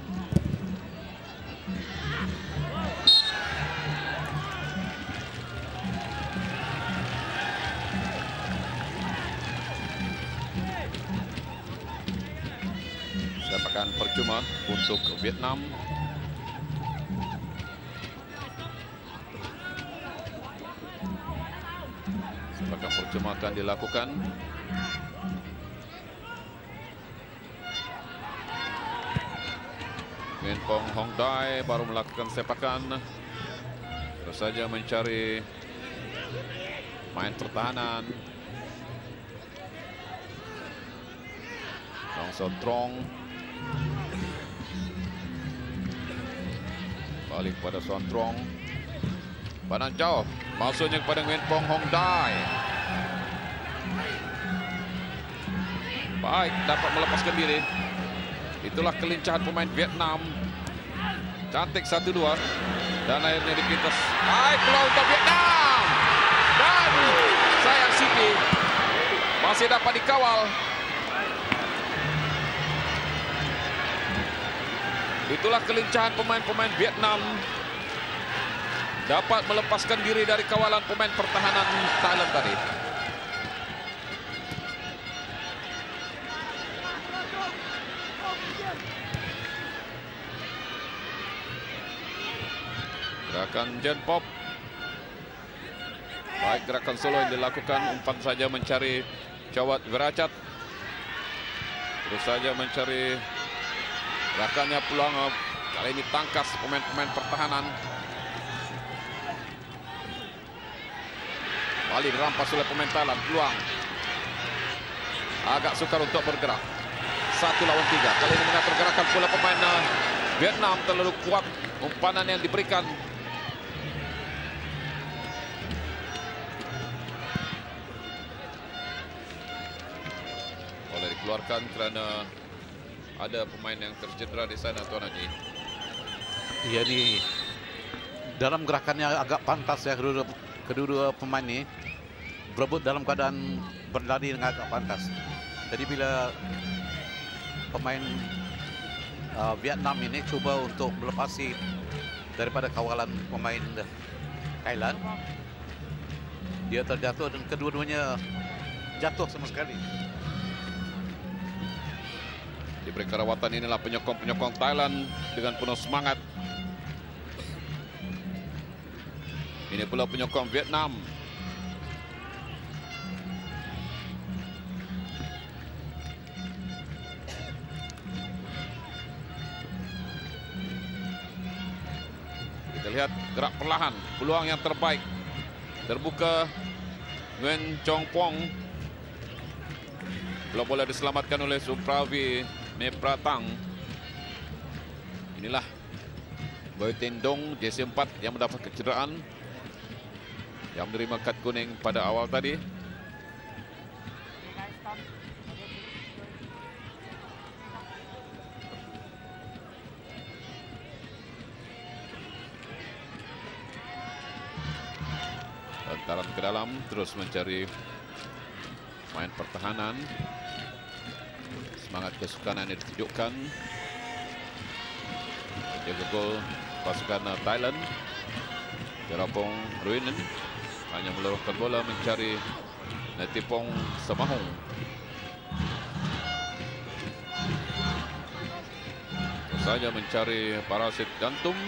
C: Sepakan percuma untuk Vietnam. Sepakan percuma akan dilakukan. Nguyen Pong Hong Dai baru melakukan sepakan. Terus saja mencari main pertahanan. Dong Son Trong. Balik pada Son Trong. Pandang jauh. Maksudnya kepada Nguyen Pong Hong Dai. Baik, dapat melepaskan diri. Itulah kelincahan pemain Vietnam. Cantik 1-2. Dan akhirnya dipintas. Baik, peluang untuk Vietnam. Dan sayang Siti masih dapat dikawal. Itulah kelincahan pemain-pemain Vietnam. Dapat melepaskan diri dari kawalan pemain pertahanan Thailand tadi. Gerakan Jen Pop. Baik, gerakan solo yang dilakukan. Umpan saja mencari Chawat Virachat. Terus saja mencari gerakannya peluang. Kali ini tangkas pemain-pemain pertahanan. Balik dirampas oleh pemain Thailand. Peluang. Agak sukar untuk bergerak. 1 lawan 3. Kali ini mengatur gerakan pula pemain Vietnam. Terlalu kuat umpanan yang diberikan. Boleh dikeluarkan kerana ada pemain yang tercedera di sana, Tuan Haji.
D: Iya, ni dalam gerakannya agak pantas ya kedua pemain ini berebut dalam keadaan berlari dengan agak pantas. Jadi bila pemain Vietnam ini cuba untuk melepasi daripada kawalan pemain Thailand, dia terjatuh dan kedua-duanya jatuh sama sekali.
C: Diberi kerawatan inilah penyokong-penyokong Thailand dengan penuh semangat. Ini pula penyokong Vietnam. Kita lihat gerak perlahan, peluang yang terbaik. Terbuka Nguyen Chong Pong. Belum boleh diselamatkan oleh Supravi Mepratang. Inilah Boy Tendong, jersey 4 yang mendapat kecederaan, yang menerima kad kuning pada awal tadi. Lantaran ke dalam, terus mencari main pertahanan. Semangat kesukanan yang ditunjukkan. Jaga gol pasukan Thailand. Jerapong Ruinen hanya melorongkan bola mencari Netipong Samahong. Terus saja mencari Parasit Gantum.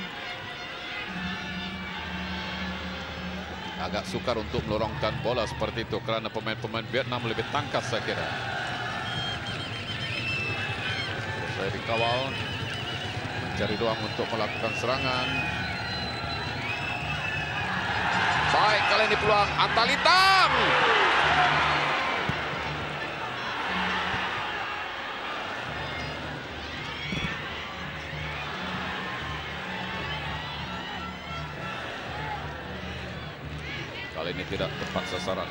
C: Agak sukar untuk melorongkan bola seperti itu kerana pemain-pemain Vietnam lebih tangkas saya kira. Saya dikawal, mencari ruang untuk melakukan serangan. Baik, kali ini peluang Antalitang. Kali ini tidak tepat sasaran.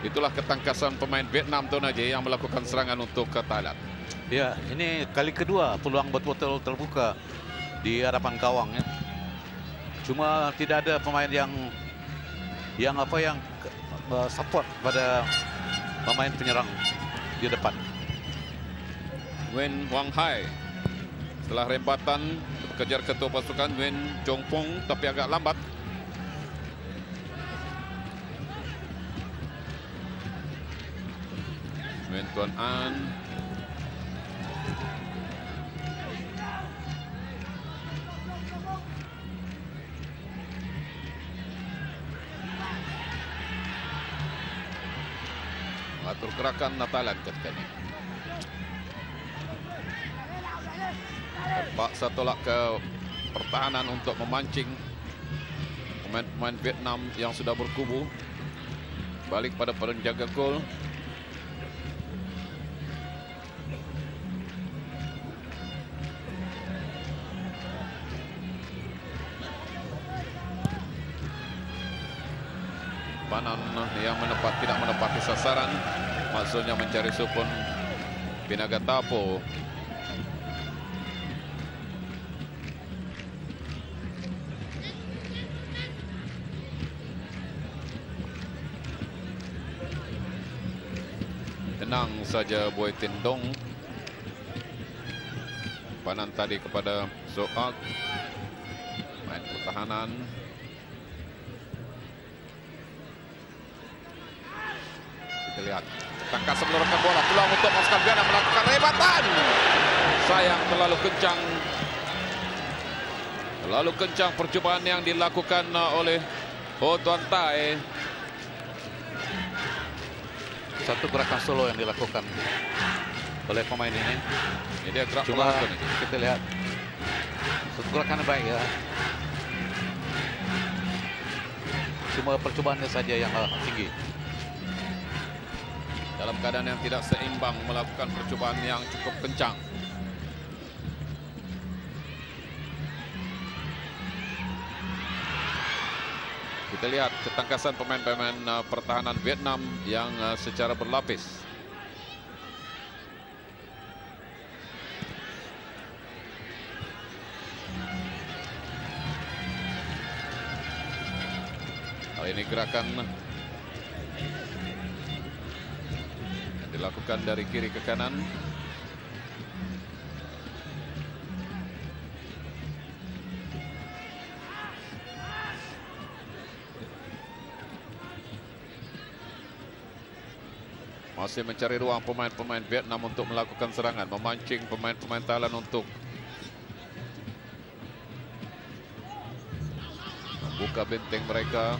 C: Itulah ketangkasan pemain Vietnam, Tuan Haji, yang melakukan serangan untuk ke Thailand.
D: Ya, ini kali kedua peluang betul-betul terbuka di hadapan gawang ya. Cuma tidak ada pemain yang support pada pemain penyerang di depan.
C: Wen Wang Hai setelah rembatan kejar ketua pasukan Wen Chong Pong tapi agak lambat. Wen Tuan An mengatur gerakan Thailand ketika ini. Terpaksa tolak ke pertahanan untuk memancing pemain-pemain Vietnam yang sudah berkubu. Balik pada penjaga gol. Panan yang tidak menepati sasaran, maksudnya mencari supun Pinagatapo. Tenang saja Boy Tindong. Panan tadi kepada Soak, main pertahanan. Kita lihat tangkas menurunkan bola, peluang untuk pasukan Vietnam melakukan rebatan. Sayang terlalu kencang percobaan yang dilakukan oleh Ho Tuan Tai.
D: Satu gerakan solo yang dilakukan oleh pemain ini.
C: Ini dia gerak
D: Cuma
C: pelakon ini.
D: kita lihat satu gerakan yang baik ya. Cuma percobaannya saja yang tinggi.
C: Dalam keadaan yang tidak seimbang melakukan percobaan yang cukup kencang. Kita lihat ketangkasan pemain-pemain pertahanan Vietnam yang secara berlapis. Kali ini gerakan dilakukan dari kiri ke kanan. Masih mencari ruang pemain-pemain Vietnam untuk melakukan serangan, memancing pemain-pemain Thailand untuk membuka benteng mereka.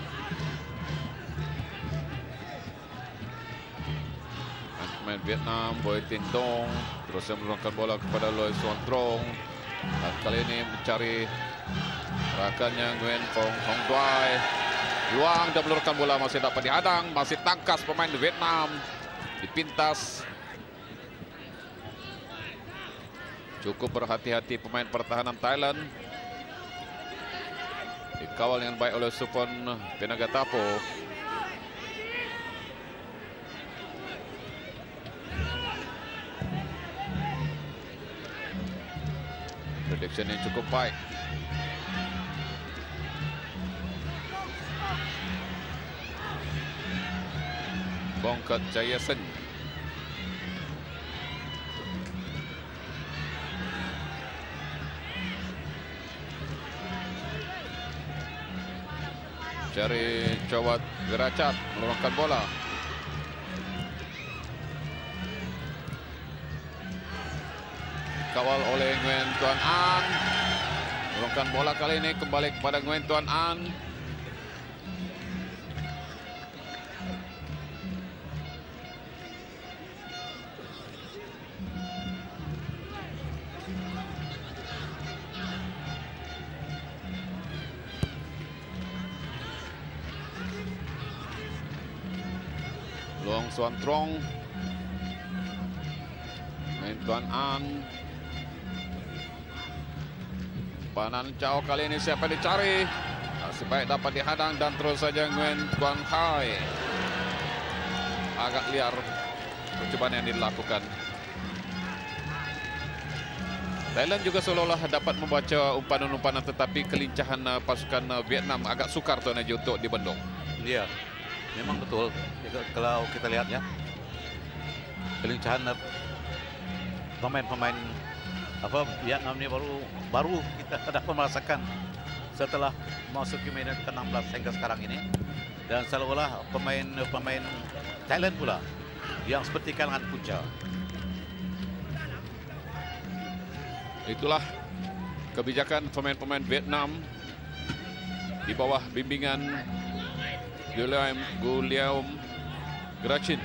C: Pemain Vietnam, Boy Tindong terus menurunkan bola kepada Loy Suan Trong. Dan kali ini mencari rakannya Nguyen Phong Hong Duai. Luang dan menurunkan bola masih dapat dihadang, masih tangkas pemain Vietnam. Dipintas. Cukup berhati-hati pemain pertahanan Thailand. Dikawal dengan baik oleh Supon Pinagatapo. Prediction yang cukup baik. Bongkat Jayasen. Cari Cawat Geracat meluruskan bola. Kawal oleh Nguyen Tuan An. Meluruskan bola kali ini kembali kepada Nguyen Tuan An. Luang Suan Trong. Nguyen Tuan An. Panan Cao kali ini siapa dicari? Nasib baik dapat dihadang dan terus saja Nguyen Tuan Hai. Agak liar percobaan yang dilakukan. Thailand juga seolah-olah dapat membaca umpanan-umpanan, tetapi kelincahan pasukan Vietnam agak sukar Tuan Haji untuk dibendung.
D: Iya, memang betul. Kalau kita lihat ya, kelincahan pemain-pemain Vietnam ini baru kita dapat merasakan setelah memasuki minit ke-16 hingga sekarang ini. Dan seolah-olah pemain Thailand pula yang seperti kalangan punca.
C: Itulah kebijakan pemain-pemain Vietnam di bawah bimbingan Guillaume Grachin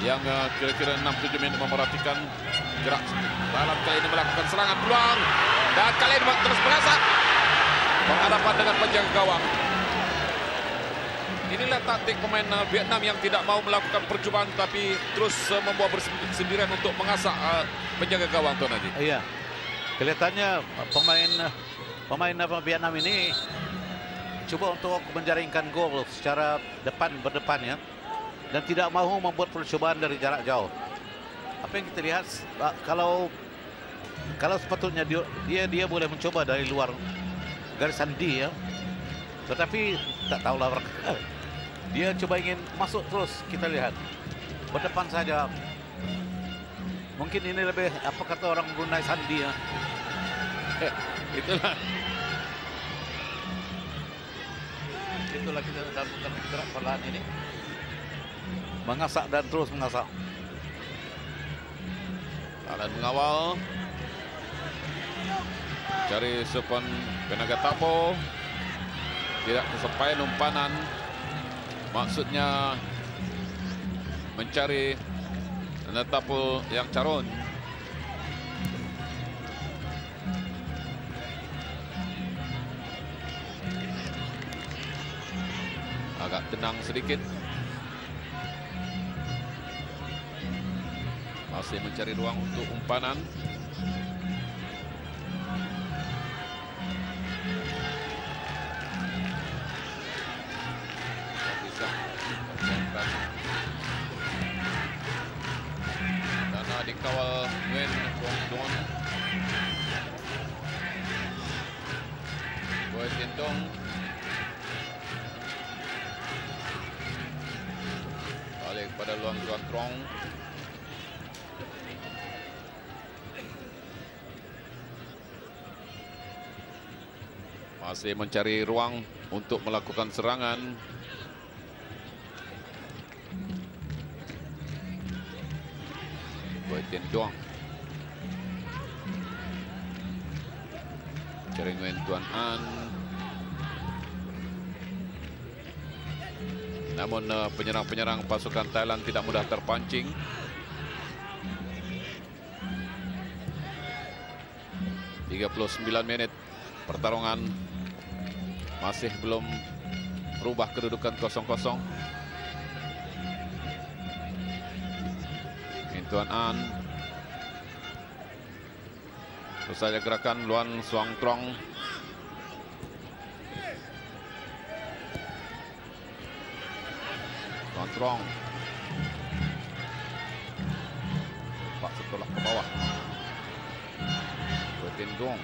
C: yang kira-kira 6-7 minit memerhatikan gerak Thailand kali ini melakukan serangan peluang dan kali ini terus mengasah berhadapan dengan penjaga gawang. Inilah taktik pemain Vietnam yang tidak mau melakukan percubaan tapi terus membawa bersendirian untuk mengasah penjaga gawang Tuan Haji.
D: Iya, kelihatannya pemain Vietnam ini coba untuk menjaringkan gol secara berdepan ya, dan tidak mahu membuat percobaan dari jarak jauh. Apa yang kita lihat, kalau sepatutnya dia boleh mencoba dari luar garisan D ya, tetapi tak tahulah dia coba ingin masuk terus. Kita lihat berdepan saja. Mungkin ini lebih apa kata orang Brunei sandi ya. Itulah kita dalam gerak perlahan ini. Mengasak dan terus mengasak.
C: Thailand mengawal. Cari Supan Penagatapo. Tidak kesampaian umpanan. Maksudnya mencari Netapu yang carun. Agak tenang sedikit. Masih mencari ruang untuk umpanan. Karena dikawal Nguyen Quong Duong. Boy Tintong. Balik pada Luang Juan Trong. Masih mencari ruang untuk melakukan serangan. Boy Tintong. Cari Nguyen Tuan An. Namun penyerang-penyerang pasukan Thailand tidak mudah terpancing. (39 menit pertarungan, masih belum berubah kedudukan 0-0. Tuan An. Terus saja gerakan Luan Suang Trong. Tuan Trong. Pak setelah ke bawah. Buatin Dong.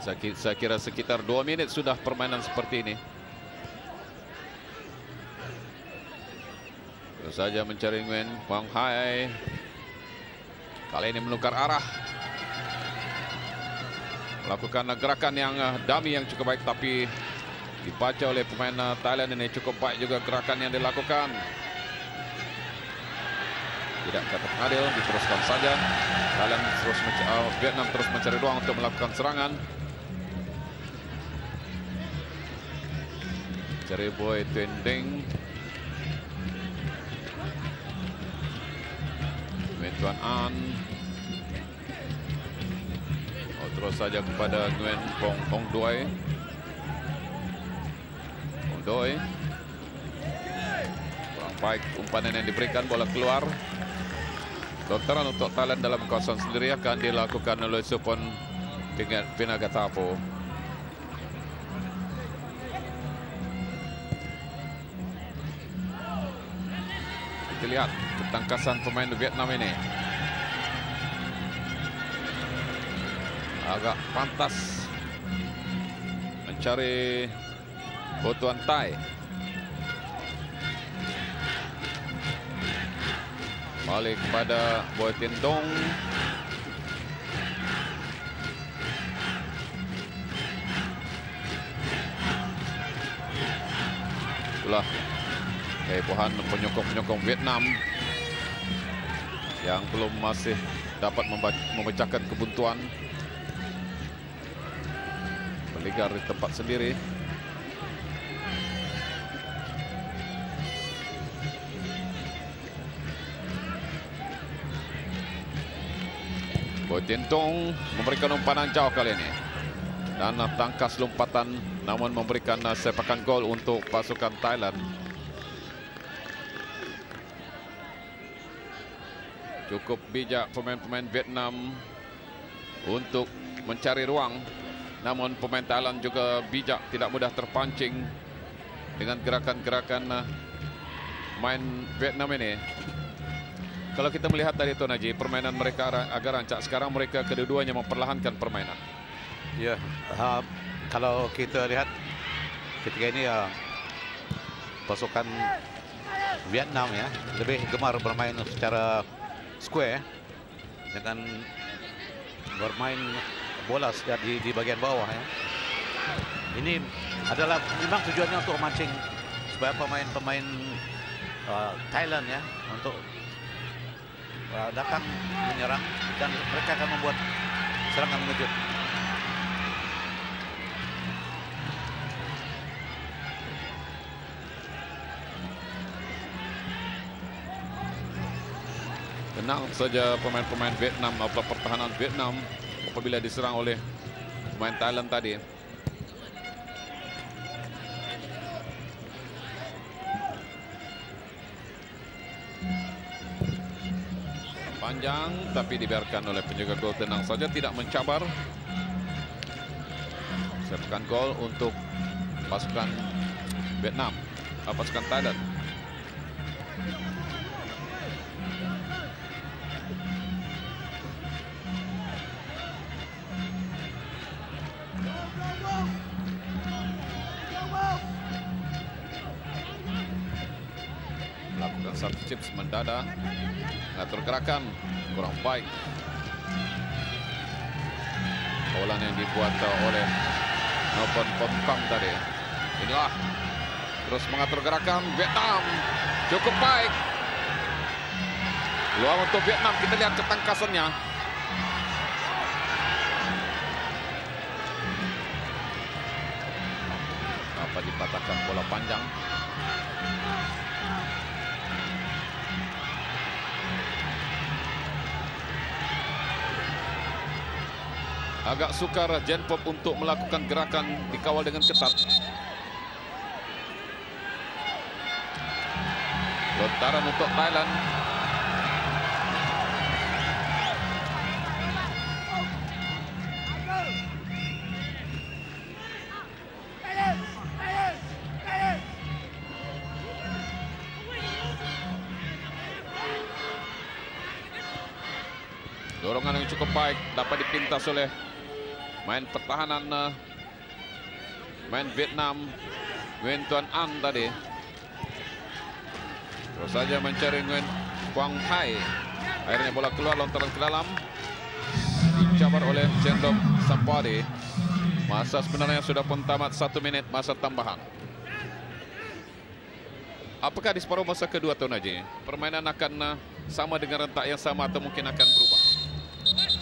C: Saya kira sekitar 2 menit sudah permainan seperti ini. Terus saja mencari Nguyen Quang Hai. Kali ini menukar arah. Melakukan gerakan yang dummy yang cukup baik, tapi dibaca oleh pemain Thailand ini cukup baik juga gerakan yang dilakukan. Tidak kata pengadil, diteruskan saja. Thailand terus Vietnam terus mencari ruang untuk melakukan serangan. Cari Boy Tuan Ding. Tuan An. Terus saja kepada Nguyen Hong Doi. Hong Doi. Kurang baik umpanan yang diberikan, bola keluar. Lontaran untuk Thailand dalam kawasan sendiri akan dilakukan oleh Supon Pinagatapo. Kita lihat ketangkasan pemain Vietnam ini. Agak pantas mencari Botuan Thai. Balik kepada Boy Tin Dong. Itulah kehebohan penyokong-penyokong Vietnam yang belum masih dapat memecahkan kebuntuan. Berligar di tempat sendiri. Boy Tin Dong memberikan umpan jauh kali ini. Dan tangkas lompatan namun memberikan sepakan gol untuk pasukan Thailand. Cukup bijak pemain-pemain Vietnam untuk mencari ruang. Namun pemain Thailand juga bijak, tidak mudah terpancing dengan gerakan-gerakan main Vietnam ini. Kalau kita melihat dari Tuan Haji, permainan mereka agak rancak. Sekarang mereka kedua-duanya memperlahankan permainan.
D: Ya, kalau kita lihat ketika ini pasukan Vietnam ya lebih gemar bermain secara square dengan bermain bola di bagian bawah ya. Ini adalah memang tujuannya untuk memancing supaya pemain-pemain Thailand ya untuk datang menyerang dan mereka akan membuat serangan mengejut.
C: Tenang saja pemain-pemain Vietnam atau pertahanan Vietnam apabila diserang oleh pemain Thailand tadi. Panjang tapi dibiarkan oleh penjaga gol. Tenang saja, tidak mencabar. Sepakan gol untuk pasukan Vietnam, pasukan Thailand. Melakukan satu chips mendadak. Ngatur gerakan kurang baik. Bola yang dibuat oleh Nopon Pompang tadi. Inilah terus mengatur gerakan Vietnam. Cukup baik. Peluang untuk Vietnam, kita lihat ketangkasannya. Dapat dipatahkan bola panjang. Agak sukar Genpop untuk melakukan gerakan dikawal dengan ketat. Lontaran untuk Thailand. Dorongan yang cukup baik dapat dipintas oleh main pertahanan main Vietnam, Nguyen Tuan An tadi. Terus saja mencari Nguyen Quang Hai. Akhirnya bola keluar, lontaran ke dalam. Dicabar oleh Cendom Sampari. Masa sebenarnya sudah pun tamat, 1 menit masa tambahan. Apakah di separuh masa kedua Tuan Haji, permainan akan sama dengan rentak yang sama atau mungkin akan berubah?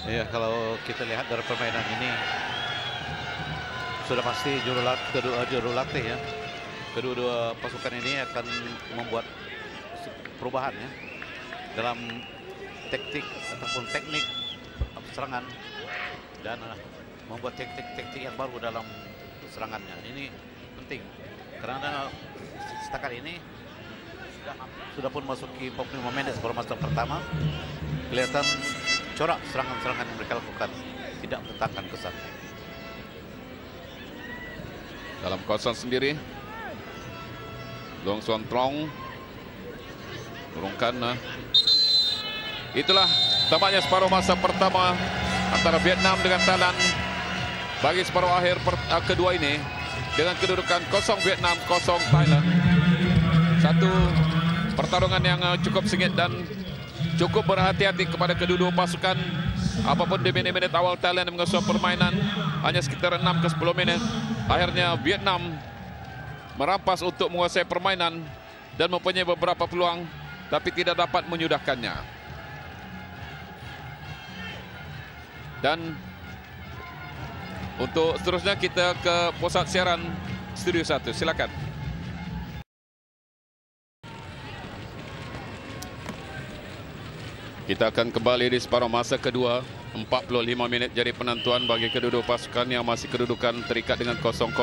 D: Ya, kalau kita lihat dari permainan ini sudah pasti juru latih ya. Kedua-dua pasukan ini akan membuat perubahan ya dalam taktik ataupun teknik serangan dan membuat taktik-taktik yang baru dalam serangannya. Ini penting karena setakat ini sudah pun masuki 45 menit separuh masa pertama kelihatan corak serangan-serangan yang mereka lakukan, tidak mendatangkan kesan.
C: Dalam kawasan sendiri, Long Xuan Trong turunkan. Itulah tampaknya separuh masa pertama antara Vietnam dengan Thailand. Bagi separuh akhir kedua ini, dengan kedudukan 0 Vietnam, 0 Thailand. Satu pertarungan yang cukup sengit dan cukup berhati-hati kepada kedua-dua pasukan. Apapun di minit-minit awal Thailand menguasai permainan, hanya sekitar 6 ke 10 menit. Akhirnya Vietnam merampas untuk menguasai permainan dan mempunyai beberapa peluang, tapi tidak dapat menyudahkannya. Dan untuk seterusnya kita ke pusat siaran Studio 1. Silakan. Kita akan kembali di separuh masa kedua. 45 minit jadi penentuan bagi kedua-dua pasukan yang masih kedudukan terikat dengan 0-0.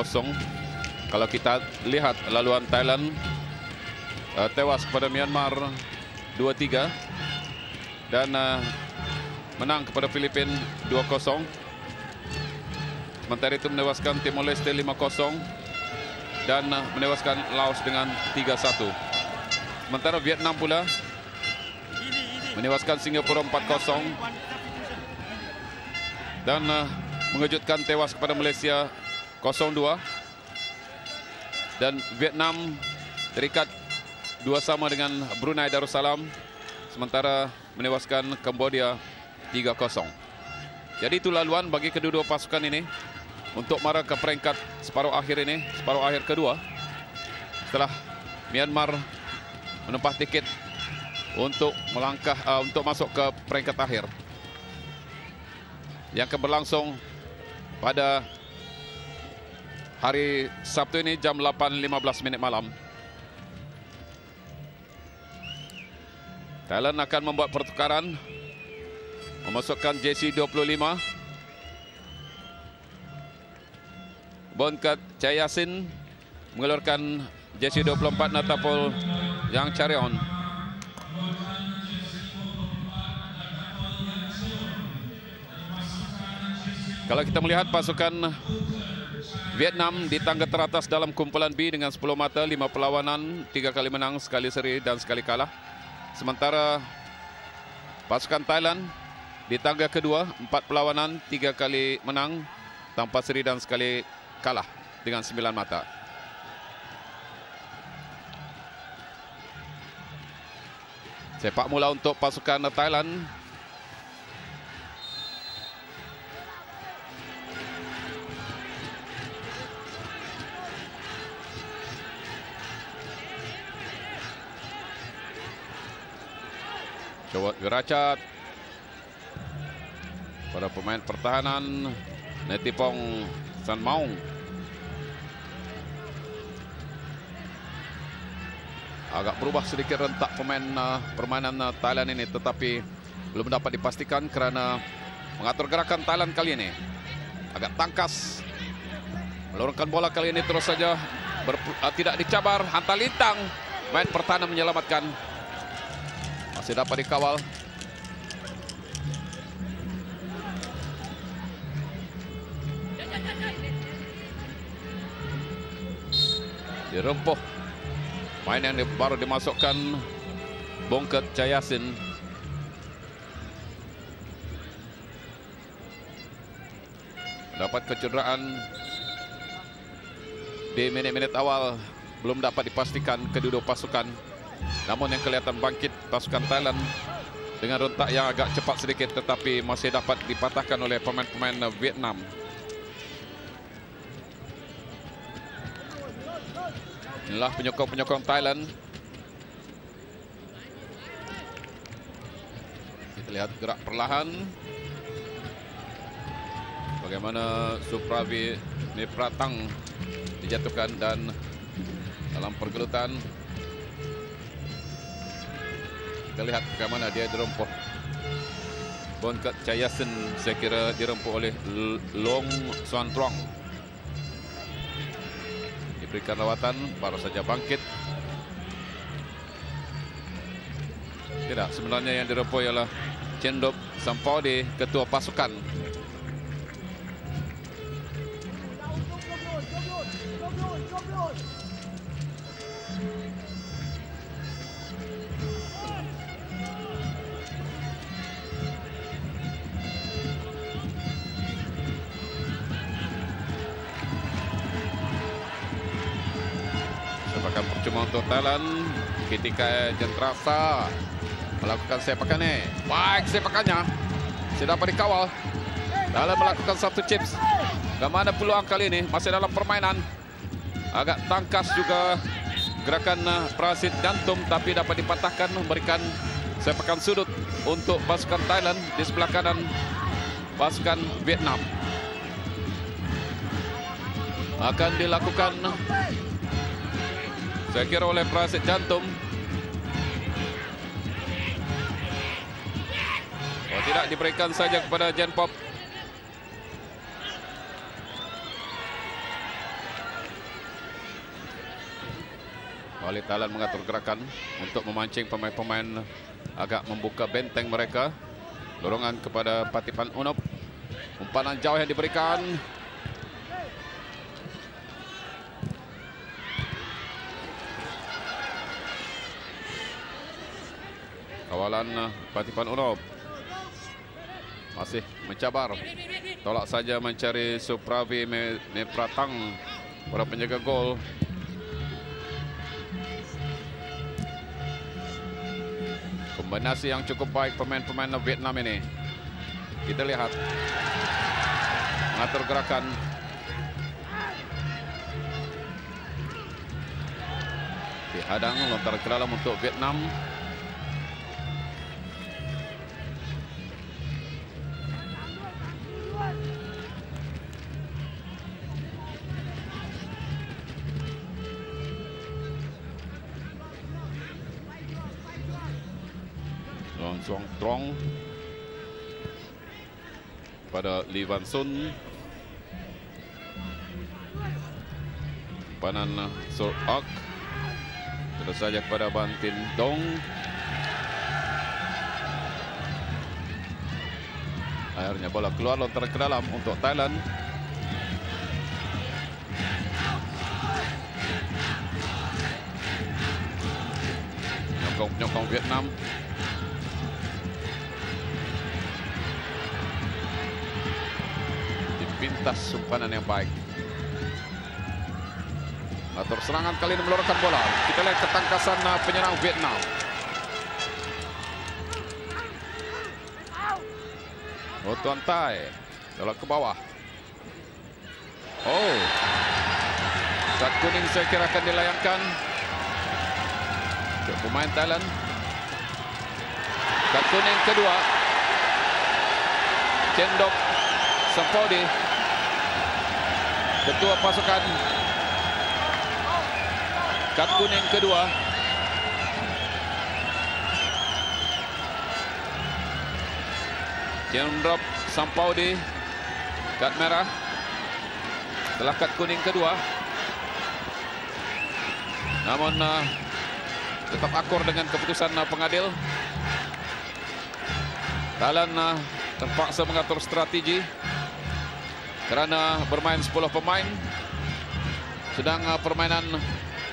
C: Kalau kita lihat laluan Thailand, tewas kepada Myanmar 2-3 dan menang kepada Filipina 2-0. Sementara itu menewaskan Timor Leste 5-0 dan menewaskan Laos dengan 3-1. Sementara Vietnam pula menewaskan Singapura 4-0 dan mengejutkan tewas kepada Malaysia 0-2. Dan Vietnam terikat 2-2 dengan Brunei Darussalam, sementara menewaskan Kambodia 3-0. Jadi itu laluan bagi kedua-dua pasukan ini untuk mara ke peringkat separuh akhir ini, separuh akhir kedua, setelah Myanmar menempah tiket untuk melangkah untuk masuk ke peringkat akhir yang akan berlangsung pada hari Sabtu ini jam 8.15 malam. Thailand akan membuat pertukaran, memasukkan jersey 25. Bongkat Chayasin mengeluarkan jersey 24 Natapol Yang Chareon. Kalau kita melihat pasukan Vietnam di tangga teratas dalam kumpulan B dengan 10 mata, 5 perlawanan, 3 kali menang, sekali seri dan sekali kalah. Sementara pasukan Thailand di tangga kedua, 4 perlawanan, 3 kali menang, tanpa seri dan sekali kalah dengan 9 mata. Sepak mula untuk pasukan Thailand. Jawat Geracat pada pemain pertahanan Netipong San Maung. Agak berubah sedikit rentak pemain permainan Thailand ini, tetapi belum dapat dipastikan kerana mengatur gerakan Thailand kali ini agak tangkas. Meluruskan bola kali ini terus saja tidak dicabar, hantar lintang. Main pertahanan menyelamatkan. Masih dapat dikawal. Dirempuh. Main yang baru dimasukkan Bongkat Chayasin. Dapat kecederaan di minit-minit awal. Belum dapat dipastikan kedua pasukan. Namun yang kelihatan bangkit pasukan Thailand dengan rentak yang agak cepat sedikit, tetapi masih dapat dipatahkan oleh pemain-pemain Vietnam. Inilah penyokong-penyokong Thailand. Kita lihat gerak perlahan. Bagaimana Supravi Nipratang dijatuhkan dan dalam pergelutan. Kita lihat bagaimana dia dirempuh. Bongkat Chayasin saya kira dirempuh oleh Long Xuan Trong. Diberikan rawatan, baru saja bangkit. Tidak, sebenarnya yang dirempuh ialah Cendop Sampaudi, ketua pasukan. Sepakan percuma untuk Thailand ketika Jentrasa melakukan sepakan ini. Baik sepakannya. Sudah dapat dikawal. Dalam melakukan satu chips. Kemana peluang kali ini? Masih dalam permainan. Agak tangkas juga gerakan Prasid Jantum, tapi dapat dipatahkan, memberikan sepakan sudut untuk pasukan Thailand di sebelah kanan pasukan Vietnam. Akan dilakukan, saya kira, oleh Prasid Jantum. Oh, tidak diberikan saja kepada Jen Pop. Wali Thailand mengatur gerakan untuk memancing pemain-pemain agak membuka benteng mereka. Dorongan kepada Patipan Unop. Umpanan jauh yang diberikan. Kawalan Patipan Unop masih mencabar. Tolak saja mencari Supravi Mepratang, para penjaga gol. Kombinasi yang cukup baik pemain-pemain Vietnam ini. Kita lihat. Mengatur gerakan. Dihadang, lontar ke dalam untuk Vietnam. Suang Trong pada Lee Van Sun. Panan Sur Ak terus saja kepada Ban Tin Dong. Akhirnya bola keluar, lontar ke dalam untuk Thailand. Nyokong Vietnam. Pintas simpanan yang baik. Atur serangan kali ini melorotkan bola. Kita lihat ketangkasan penyerang Vietnam. Oh, Tuan Tai tolak ke bawah. Oh, kad kuning saya kira akan dilayangkan untuk pemain Thailand. Kad kuning kedua. Cendok Sampaudi, ketua pasukan. Kad kuning kedua. Cendok Sampaudi, kad merah. Setelah kad kuning kedua. Namun tetap akur dengan keputusan pengadil. Thailand terpaksa mengatur strategi kerana bermain 10 pemain. Sedang permainan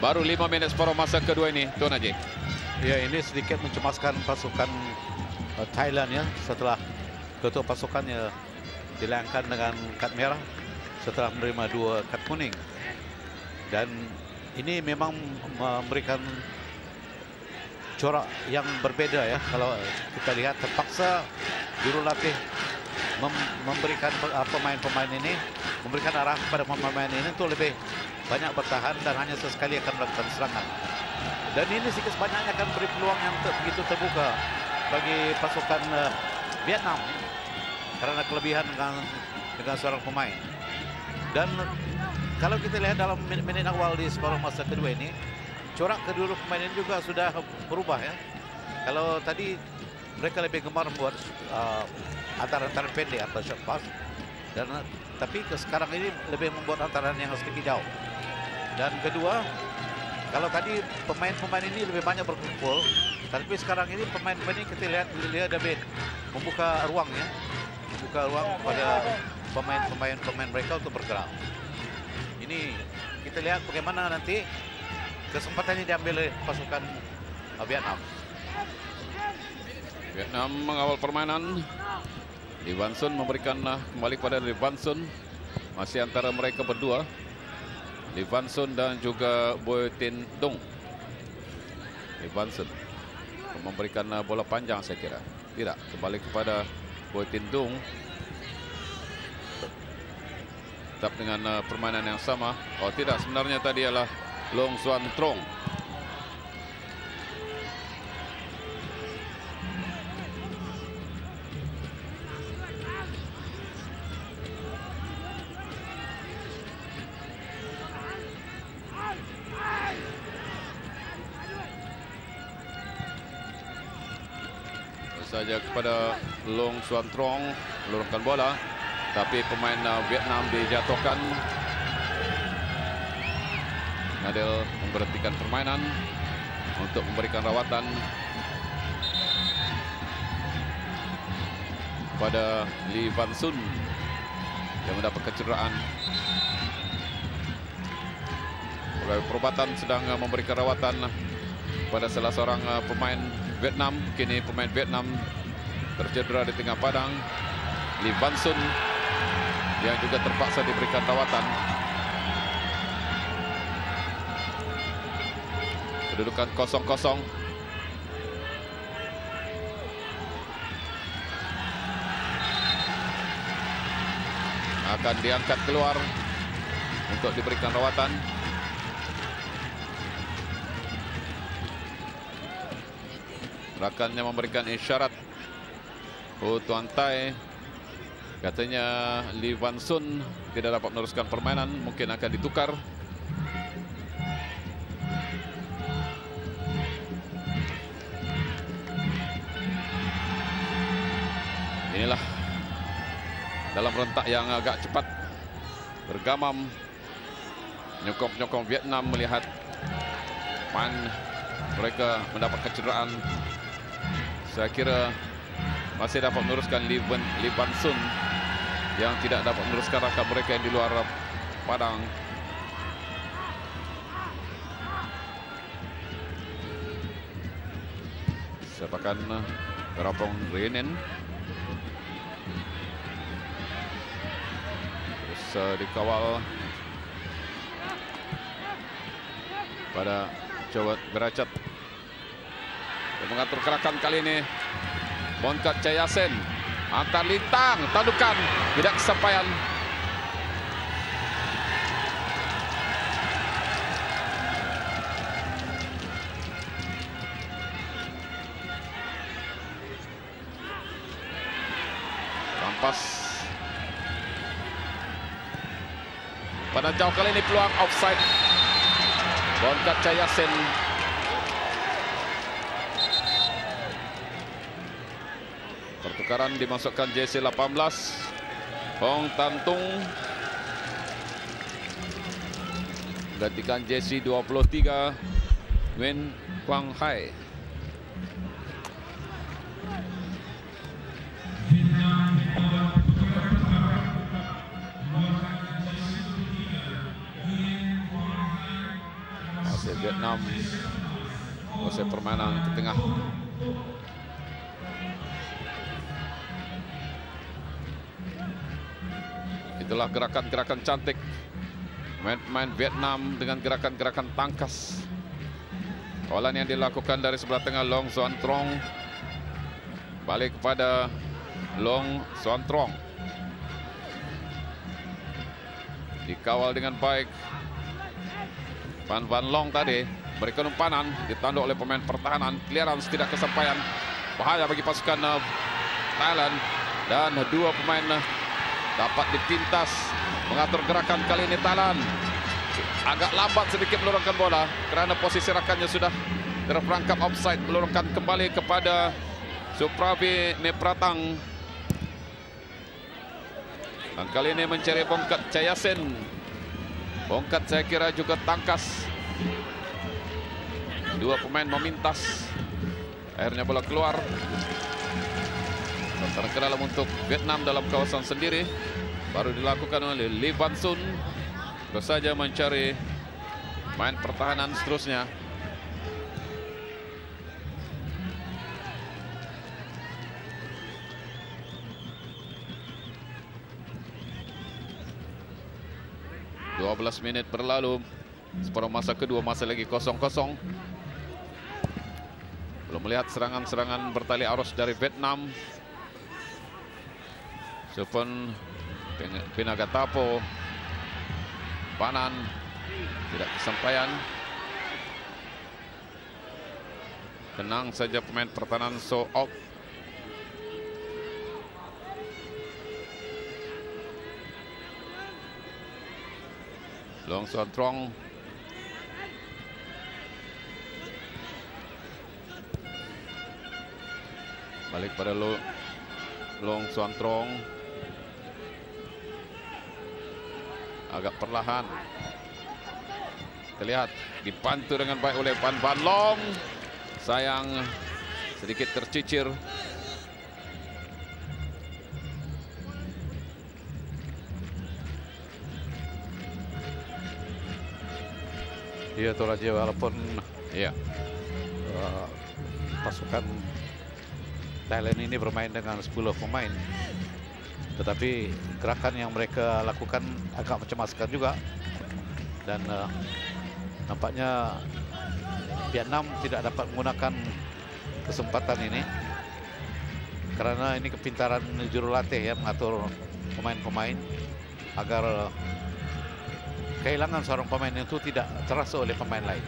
C: baru 5 minit separuh masa kedua ini, Tuan Haji.
D: Ya, ini sedikit mencemaskan pasukan Thailand ya, setelah ketua pasukannya dilayangkan dengan kad merah setelah menerima 2 kad kuning. Dan ini memang memberikan corak yang berbeda ya. Kalau kita lihat, terpaksa jurulatih memberikan pemain-pemain ini, memberikan arah kepada pemain ini untuk lebih banyak bertahan dan hanya sesekali akan melakukan serangan. Dan ini sedikit sebanyaknya akan beri peluang yang begitu terbuka bagi pasukan Vietnam karena kelebihan dengan seorang pemain. Dan kalau kita lihat dalam menit awal di separuh masa kedua ini, corak kedua pemain ini juga sudah berubah ya. Kalau tadi mereka lebih gemar membuat antara pendek atau short pass, dan tapi sekarang ini lebih membuat antaran yang sedikit jauh. Dan kedua, kalau tadi pemain-pemain ini lebih banyak berkumpul, tapi sekarang ini pemain-pemain ini kita lihat dia lebih membuka ruang ya, membuka ruang pada pemain mereka untuk bergerak. Ini kita lihat bagaimana nanti kesempatan ini diambil oleh pasukan Vietnam.
C: Vietnam mengawal permainan. Lee Van Sun memberikan kembali kepada Lee Van Sun. Masih antara mereka berdua, Lee Van Sun dan juga Boy Tin Dong. Lee Van Sun memberikan bola panjang, saya kira. Tidak, kembali kepada Boy Tin Dong. Tetap dengan permainan yang sama. Oh tidak, sebenarnya tadi adalah Long Xuan Trong. Saja kepada Long Xuan Trong meluruskan bola, tapi pemain Vietnam dijatuhkan. Nadel memberhentikan permainan untuk memberikan rawatan pada Lee Van Sun yang mendapat kecederaan. Perubatan sedang memberikan rawatan pada salah seorang pemain Vietnam. Kini pemain Vietnam tercedera di tengah padang. Lee Van Sun yang juga terpaksa diberikan rawatan. Kedudukan 0-0. Akan diangkat keluar untuk diberikan rawatan. Rakannya memberikan isyarat. Oh Tuan Tai, katanya Lee Van Sun tidak dapat meneruskan permainan, mungkin akan ditukar. Inilah dalam rentak yang agak cepat bergamam, nyokong-nyokong Vietnam melihat main mereka mendapat kecederaan. Saya kira masih dapat meneruskan Lee Van Sun yang tidak dapat meneruskan rakan mereka yang di luar padang. Sepakan Terapong Renin. Terus dikawal pada Jawat Beracat. Mengatur gerakan kali ini Bongkat Cayasen, antar lintang, tandukan, tidak kesampaian. Rampas pada jauh kali ini peluang offside. Bongkat Cayasen. Pertukaran dimasukkan JC 18 Hong Tantung gantikan JC 23 Wen Quang Hai. Masih Vietnam, masih permainan ke tengah. Itulah gerakan-gerakan cantik main Vietnam dengan gerakan-gerakan tangkas. Kawalan yang dilakukan dari sebelah tengah Long Xuan Trong. Balik kepada Long Xuan Trong. Dikawal dengan baik. Van Long tadi berikan umpanan, ditanduk oleh pemain pertahanan. Clearance tidak kesampaian. Bahaya bagi pasukan Thailand. Dan dua pemain dapat dipintas. Mengatur gerakan kali ini Thailand. Agak lambat sedikit meluruskan bola kerana posisi rakannya sudah terperangkap offside. Meluruskan kembali kepada Supravi Nepratang. Dan kali ini mencari Bongkat Cayasen. Bongkat saya kira juga tangkas. Dua pemain memintas. Akhirnya bola keluar. Tantangan ke dalam untuk Vietnam dalam kawasan sendiri baru dilakukan oleh Lee Van Sun. Terus saja mencari main pertahanan seterusnya. Menit berlalu, separuh masa kedua masih lagi 0-0. Belum melihat serangan-serangan bertali arus dari Vietnam. Supun Pinagatapo, Panan tidak kesampaian. Tenang saja pemain pertahanan So Ok. Long Suan Trong. Balik pada Long Suan Trong. Agak perlahan. Terlihat dibantu dengan baik oleh Van Van Long. Sayang sedikit tercicir.
D: Iya Toraja, walaupun
C: ya
D: pasukan Thailand ini bermain dengan 10 pemain, tetapi gerakan yang mereka lakukan agak mencemaskan juga. Dan nampaknya Vietnam tidak dapat menggunakan kesempatan ini, karena ini kepintaran jurulatih ya, mengatur pemain-pemain agar kehilangan seorang pemain itu tidak terasa oleh pemain lain.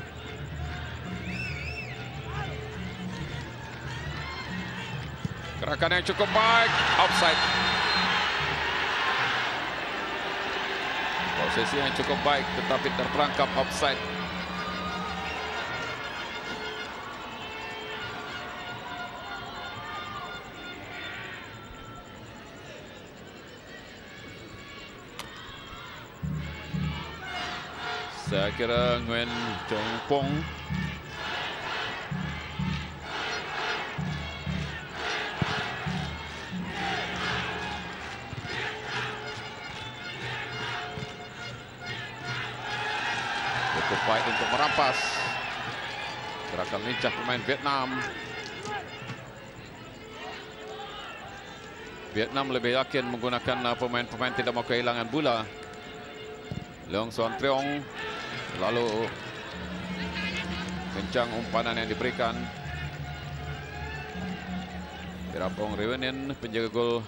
C: Gerakan yang cukup baik, offside. Posisi yang cukup baik tetapi terperangkap offside. Saya kira Nguyen Chong Pong cukup baik untuk merampas. Gerakan lincah pemain Vietnam. Vietnam lebih yakin menggunakan pemain-pemain tidak mau kehilangan bola. Leong Suan Triong. Lalu kencang umpanan yang diberikan. Tirapong Rewenen, penjaga gol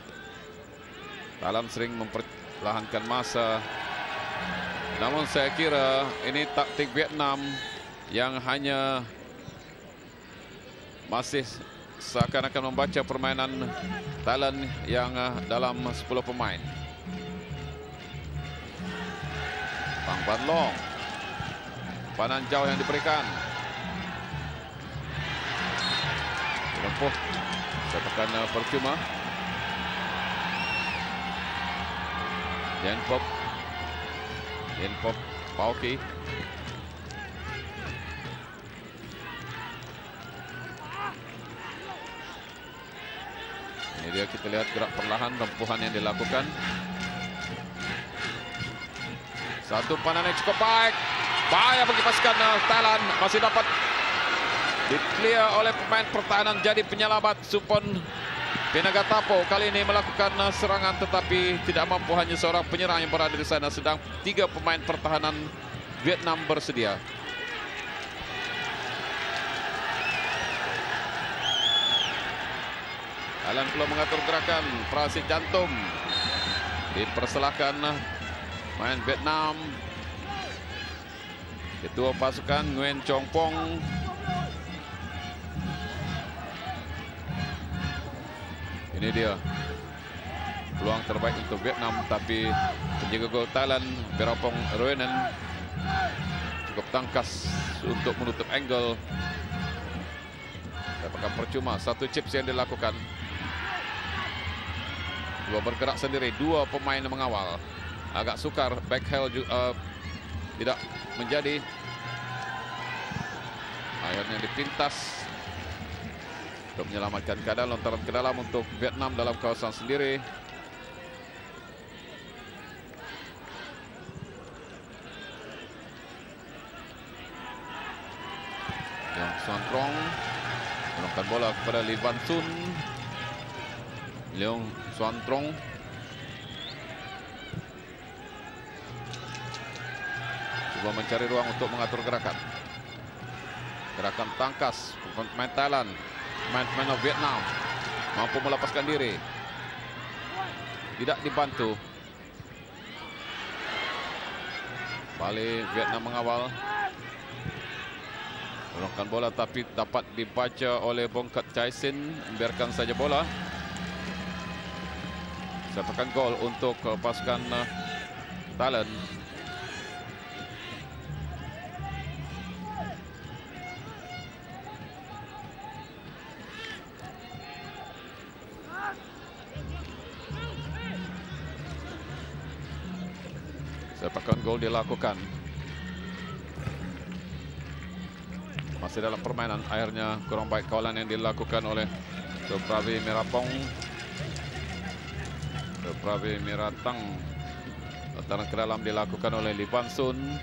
C: Thailand, sering memperlahankan masa. Namun saya kira ini taktik Vietnam yang hanya masih seakan-akan membaca permainan Thailand yang dalam 10 pemain. Pang Van Long. Panan jauh yang diberikan. Lempuh. Sepakan percuma. Yen Pop Pauki. Ini dia, kita lihat gerak perlahan, lempuhan yang dilakukan. Satu panan yang cukup baik. Bahaya bagi pasukan Thailand, masih dapat di-clear oleh pemain pertahanan. Jadi penyelamat Supon Pinagatapo kali ini melakukan serangan tetapi tidak mampu, hanya seorang penyerang yang berada di sana, sedang 3 pemain pertahanan Vietnam bersedia. Thailand perlu mengatur gerakan, operasi jantung dipersilahkan main Vietnam. Ketua pasukan Nguyen Chong Pong. Ini dia peluang terbaik untuk Vietnam, tapi penjaga gol Thailand Tirapong Rewenen cukup tangkas untuk menutup angle. Dapatkan percuma, satu chips yang dilakukan. Dua bergerak sendiri, 2 pemain mengawal. Agak sukar, backheel tidak menjadi. Akhirnya dipintas. untuk menyelamatkan keadaan. Lontaran ke dalam untuk Vietnam dalam kawasan sendiri. Yang Xuan Trong menurunkan bola kepada Lee Van Sun. Leong Xuan Trong cuba mencari ruang untuk mengatur gerakan. Gerakan tangkas pemain Thailand, pemain Vietnam mampu melepaskan diri. Tidak dibantu. Balik Vietnam mengawal. Menurunkan bola tapi dapat dibaca oleh Bongkat Chai Sin. Biarkan saja bola. Sepakan gol untuk pasukan Thailand. Sepakan gol dilakukan. Masih dalam permainan, akhirnya kurang baik kawalan yang dilakukan oleh Supravi Mirapong. Supravi Miratang. Lontaran ke dalam dilakukan oleh Lee Van Sun.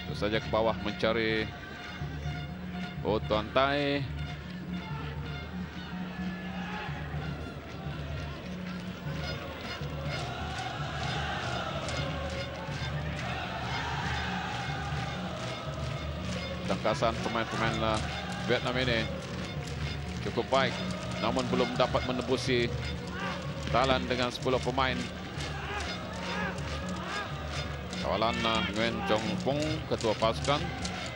C: Terus saja ke bawah mencari Oh Tuan Tai. Tangkasan pemain-pemain Vietnam ini cukup baik, namun belum dapat menembusi Thailand dengan 10 pemain. Kawalan Nguyen Chong Pong, ketua pasukan,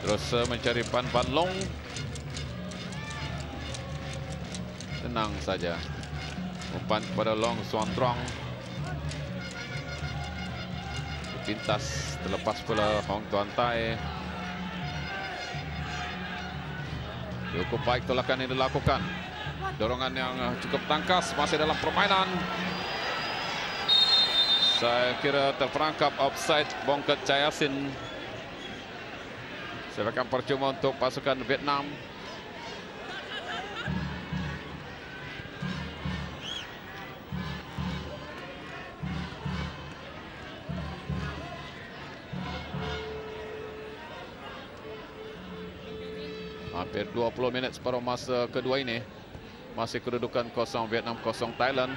C: terus mencari Pan Van Long. Tenang saja. Umpan kepada Long Xuan Trong. Pintas terlepas pula Hong Tuan Tai. Cukup baik tolakan yang dilakukan. Dorongan yang cukup tangkas masih dalam permainan. Saya kira terperangkap offside Bongkat Chai Sin. Sepakan percuma untuk pasukan Vietnam. Hampir 20 minit separuh masa kedua ini. Masih kedudukan 0 Vietnam 0 Thailand.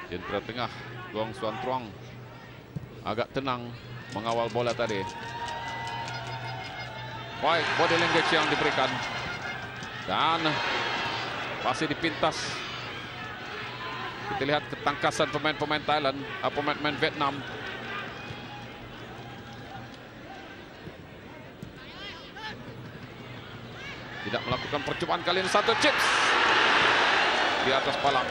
C: Jentera tengah Luang Xuan Trong agak tenang mengawal bola tadi. Baik body language yang diberikan. Dan masih dipintas. Kita lihat ketangkasan pemain-pemain Thailand, pemain-pemain Vietnam. Tidak melakukan percobaan kali ini. Satu chips di atas palang.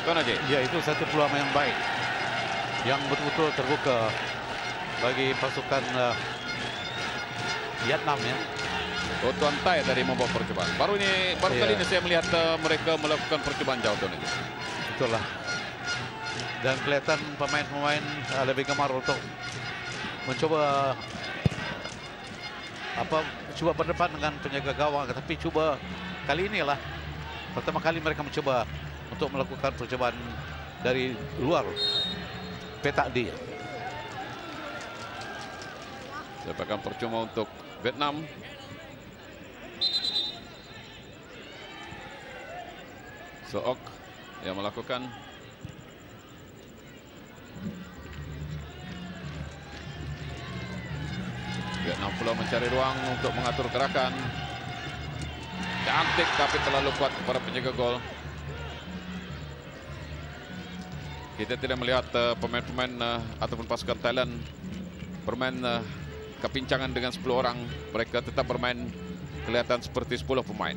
C: Tuan Haji.
D: Ya, itu satu peluang yang baik, yang betul-betul terbuka bagi pasukan Vietnam ya.
C: Oh, Tuan Tai tadi membawa percobaan. Baru kali ini saya melihat mereka melakukan percobaan jauh, Tuan Haji.
D: Itulah. Dan kelihatan pemain-pemain lebih gemar untuk mencoba coba berdepan dengan penjaga gawang, tapi coba kali inilah pertama kali mereka mencoba untuk melakukan percobaan dari luar petak D.
C: Sepakan percuma untuk Vietnam. Sook yang melakukan. Vietnam pula mencari ruang untuk mengatur gerakan. Cantik tapi terlalu kuat kepada penjaga gol. Kita tidak melihat pemain-pemain ataupun pasukan Thailand bermain kepincangan dengan 10 orang. Mereka tetap bermain kelihatan seperti 10 pemain.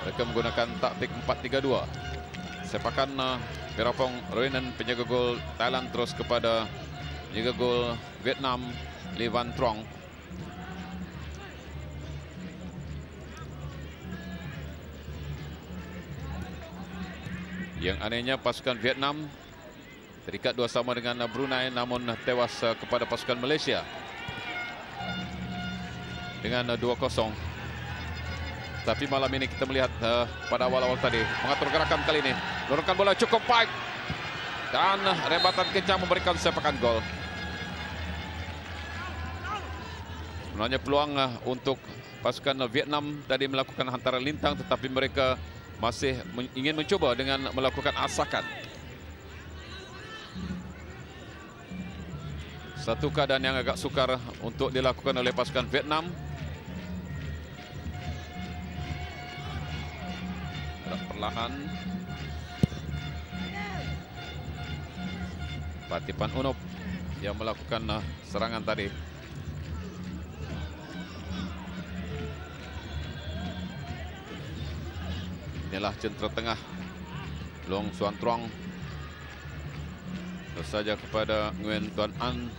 C: Mereka menggunakan taktik 4-3-2. Sepakan Mirapong Ruinen, penjaga gol Thailand, terus kepada penjaga gol Vietnam Lee Van Trong. Yang anehnya pasukan Vietnam terikat 2-2 dengan Brunei, namun tewas kepada pasukan Malaysia dengan 2-0. Tapi malam ini kita melihat pada awal-awal tadi mengatur gerakan kali ini, lorongkan bola cukup baik dan rebatan kencang memberikan sepakan gol. Sebenarnya peluang untuk pasukan Vietnam tadi melakukan hantaran lintang, tetapi mereka masih ingin mencoba dengan melakukan asakan. Satu keadaan yang agak sukar untuk dilakukan oleh pasukan Vietnam. Perlahan Patipan Unop yang melakukan serangan tadi. Inilah centra tengah Long Xuan Trong. Terus saja kepada Nguyen Tuan An.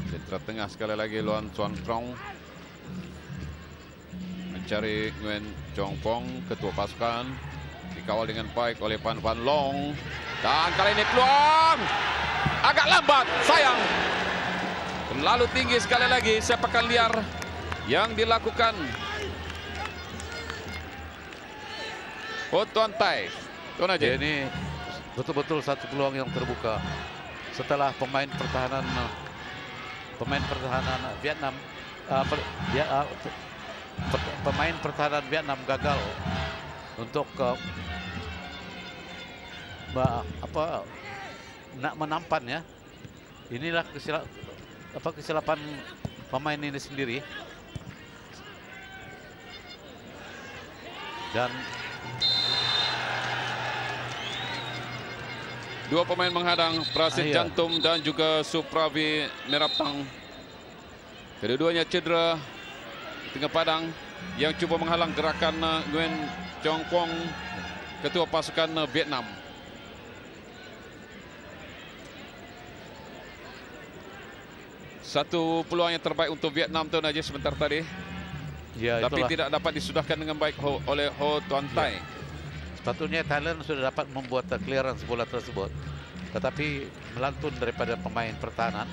C: Centra tengah sekali lagi Long Xuan Trong. Mencari Nguyen Chong Pong, ketua pasukan. Dikawal dengan baik oleh Pan Van Long. Dan kali ini peluang. Agak lambat, sayang. Terlalu tinggi sekali lagi sepakan liar yang dilakukan Tuan Tai. Tuan Haji.
D: Ini betul-betul satu peluang yang terbuka setelah pemain pertahanan Vietnam pemain pertahanan Vietnam gagal untuk nak menampan ya. Inilah kesilapan pemain ini sendiri. Dan
C: dua pemain menghadang, Prasid Jantum dan juga Supravi Meraptang. Kedua-duanya cedera di tengah padang yang cuba menghalang gerakan Nguyen Chong Pong, ketua pasukan Vietnam. Satu peluang yang terbaik untuk Vietnam Tuan Haji sebentar tadi.
D: Ya,
C: tapi
D: itulah.
C: Tidak dapat disudahkan dengan baik oleh Ho Tuan Tai.
D: Ya. Sepatutnya Thailand sudah dapat membuat clearance bola tersebut, tetapi melantun daripada pemain pertahanan.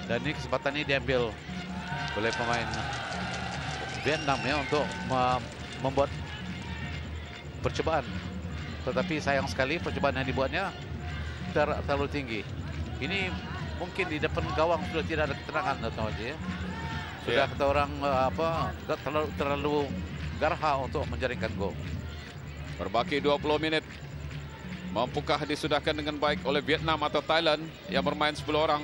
D: Dan ini kesempatan ini diambil oleh pemain Vietnam ya untuk membuat percobaan. Tetapi sayang sekali percobaan yang dibuatnya terlalu tinggi. Ini mungkin di depan gawang sudah tidak ada keterangan Tuan Haji ya. Sudah kata orang terlalu garha untuk menjaringkan gol.
C: Berbaki 20 menit. Mampukah disudahkan dengan baik oleh Vietnam atau Thailand yang bermain 10 orang?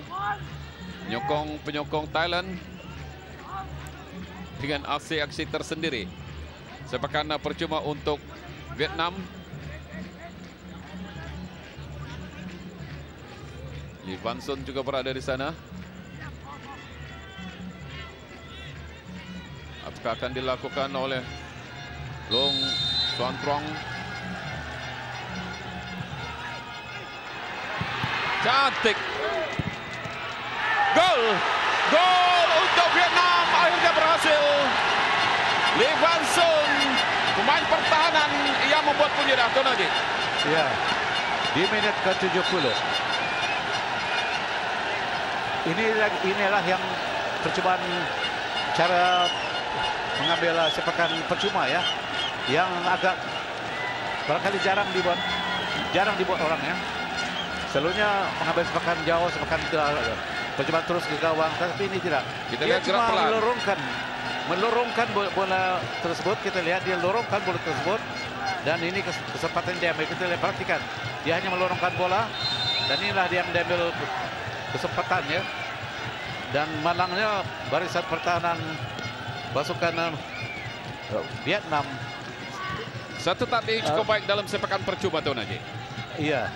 C: Penyokong Thailand dengan aksi-aksi tersendiri. Sepakan percuma untuk Vietnam. Lee Van Son juga berada di sana. Apakah akan dilakukan oleh Long Xuan Trong? Cantik. Gol. Gol untuk Vietnam. Akhirnya berhasil. Lee Van Son, pemain pertahanan yang membuat bunyi dah, Tuan Haji.
D: Ya, di menit ke-70. Inilah yang percobaan cara mengambil sepakan percuma ya, yang agak barangkali jarang dibuat orang ya. Selalunya mengambil sepakan jauh, sepakan percobaan terus ke gawang, tapi ini tidak.
C: Kita
D: Dia
C: lihat gerak
D: cuma
C: pelan.
D: melorongkan bola tersebut. Kita lihat dia lorongkan bola tersebut, dan ini kesempatan dia ambil. Kita lihat, perhatikan, dia hanya melorongkan bola, dan inilah dia mengambil kesempatan ya. Dan malangnya barisan pertahanan pasukan Vietnam.
C: Satu taktik cukup baik dalam sepakan percuma, Tuan Haji.
D: Iya,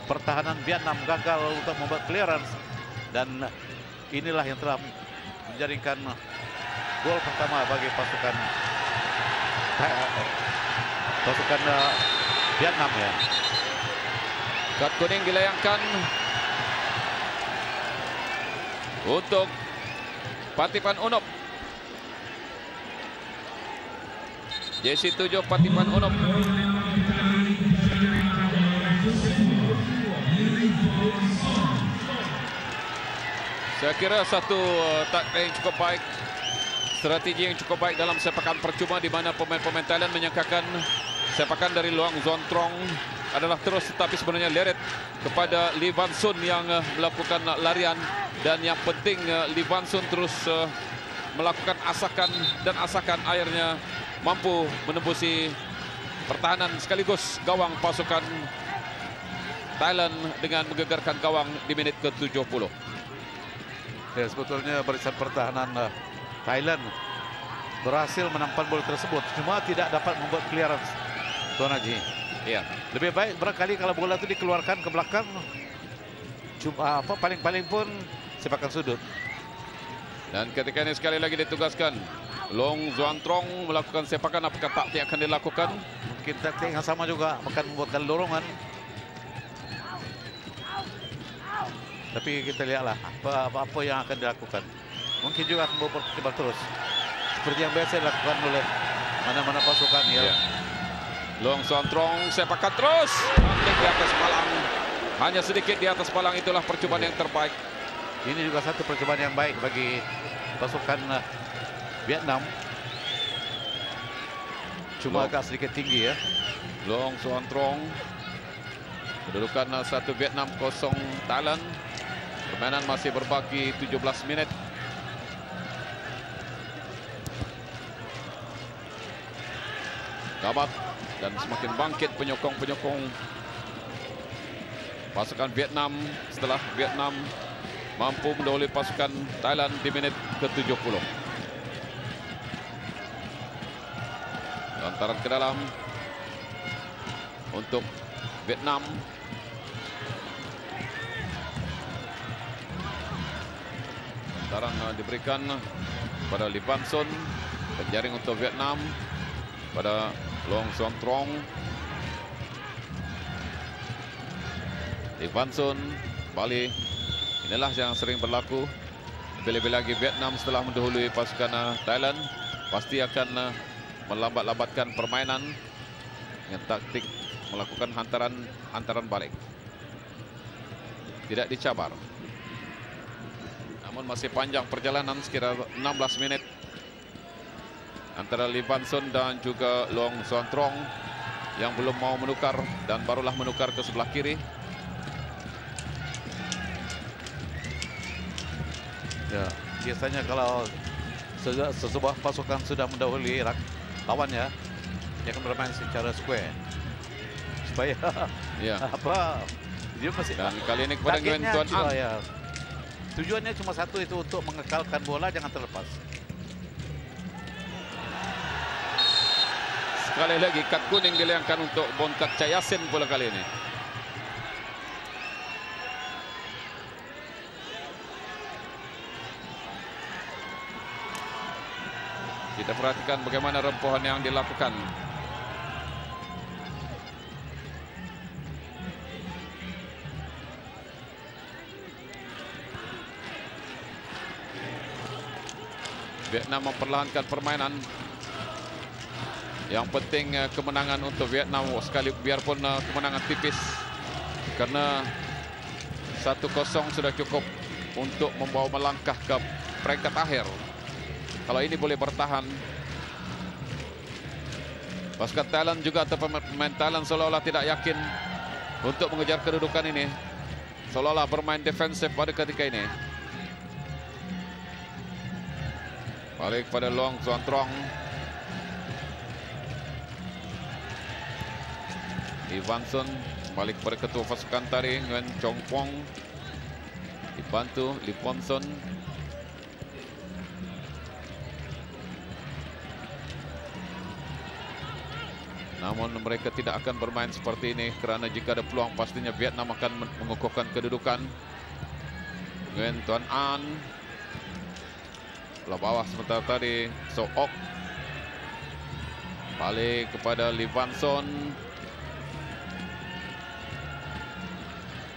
D: pertahanan Vietnam gagal untuk membuat clearance, dan inilah yang telah menjaringkan gol pertama bagi pasukan Vietnam ya.
C: Kad kuning dilayangkan untuk Patipan Unop. Jersey 7 Patiman Onop. Saya kira satu taktik yang cukup baik, strategi yang cukup baik dalam sepakan percuma di mana pemain-pemain Thailand menyangkakan sepakan dari Luang Zuan Trong adalah terus, tetapi sebenarnya leret kepada Lee Van Sun yang melakukan larian, dan yang penting Lee Van Sun terus melakukan asakan, dan asakan akhirnya mampu menembusi pertahanan sekaligus gawang pasukan Thailand dengan menggegarkan gawang di menit ke-70.
D: Ya, sebetulnya barisan pertahanan Thailand berhasil menampan bola tersebut, cuma tidak dapat membuat clearance, Tuan Haji.
C: Ya,
D: lebih baik barangkali kalau bola itu dikeluarkan ke belakang, cuma paling-paling pun sepakan sudut.
C: Dan ketika ini sekali lagi ditugaskan Long Zuan Trong melakukan sepakan, apakah taktik akan dilakukan?
D: Mungkin taktik yang sama juga akan membuatkan dorongan. Tapi kita lihatlah apa yang akan dilakukan. Mungkin juga akan berkembang terus seperti yang biasa dilakukan oleh mana-mana pasukan ya.
C: Long Zuan Trong sepakan terus, taktik di atas palang, hanya sedikit di atas palang. Itulah percobaan yang terbaik.
D: Ini juga satu percobaan yang baik bagi pasukan Vietnam. Cuma agak sedikit tinggi ya.
C: Long Zuan Trong. Kedudukan 1 Vietnam 0 Thailand. Permainan masih berbaki 17 menit. Gabat dan semakin bangkit penyokong-penyokong pasukan Vietnam setelah Vietnam mampu mendahului pasukan Thailand di menit ke-70. Lantaran ke dalam untuk Vietnam. Lantaran diberikan pada Lee Van Sun. Penjaring untuk Vietnam pada Long Zuan Trong. Lee Van Sun kembali. Inilah yang sering berlaku. Lebih-lebih lagi Vietnam setelah mendahului pasukan Thailand pasti akan melambat-lambatkan permainan dengan taktik melakukan hantaran balik. Tidak dicabar. Namun masih panjang perjalanan, sekira 16 menit antara Lee Van Sun dan juga Long Zuan Trong yang belum mau menukar dan barulah menukar ke sebelah kiri.
D: Ya, biasanya kalau sebuah pasukan sudah mendahului lawannya, dia akan bermain secara square supaya
C: Ya.
D: dia masih. Dan
C: kali ini kepada Nguyen Tuan An.
D: Ya, tujuannya cuma satu, itu untuk mengekalkan bola jangan terlepas.
C: Sekali lagi kad kuning dilayangkan untuk Bongkat Cayasin bola kali ini. Kita perhatikan bagaimana rempuhan yang dilakukan. Vietnam memperlahankan permainan. Yang penting kemenangan untuk Vietnam sekali, biarpun kemenangan tipis. Karena 1-0 sudah cukup untuk membawa melangkah ke peringkat akhir. Kalau ini boleh bertahan, pasukan Thailand juga atau pemain Thailand seolah-olah tidak yakin untuk mengejar kedudukan ini. Seolah-olah bermain defensif pada ketika ini. Balik pada Long Zuan Trong. Lee Van Sun balik pada ketua pasukan tadi Nguyen Chong Pong. Dibantu Lee Van Sun. Namun mereka tidak akan bermain seperti ini kerana jika ada peluang pastinya Vietnam akan mengukuhkan kedudukan. Nguyen Tuan An bola bawah sementara tadi So Ok balik kepada Lee Van Sun.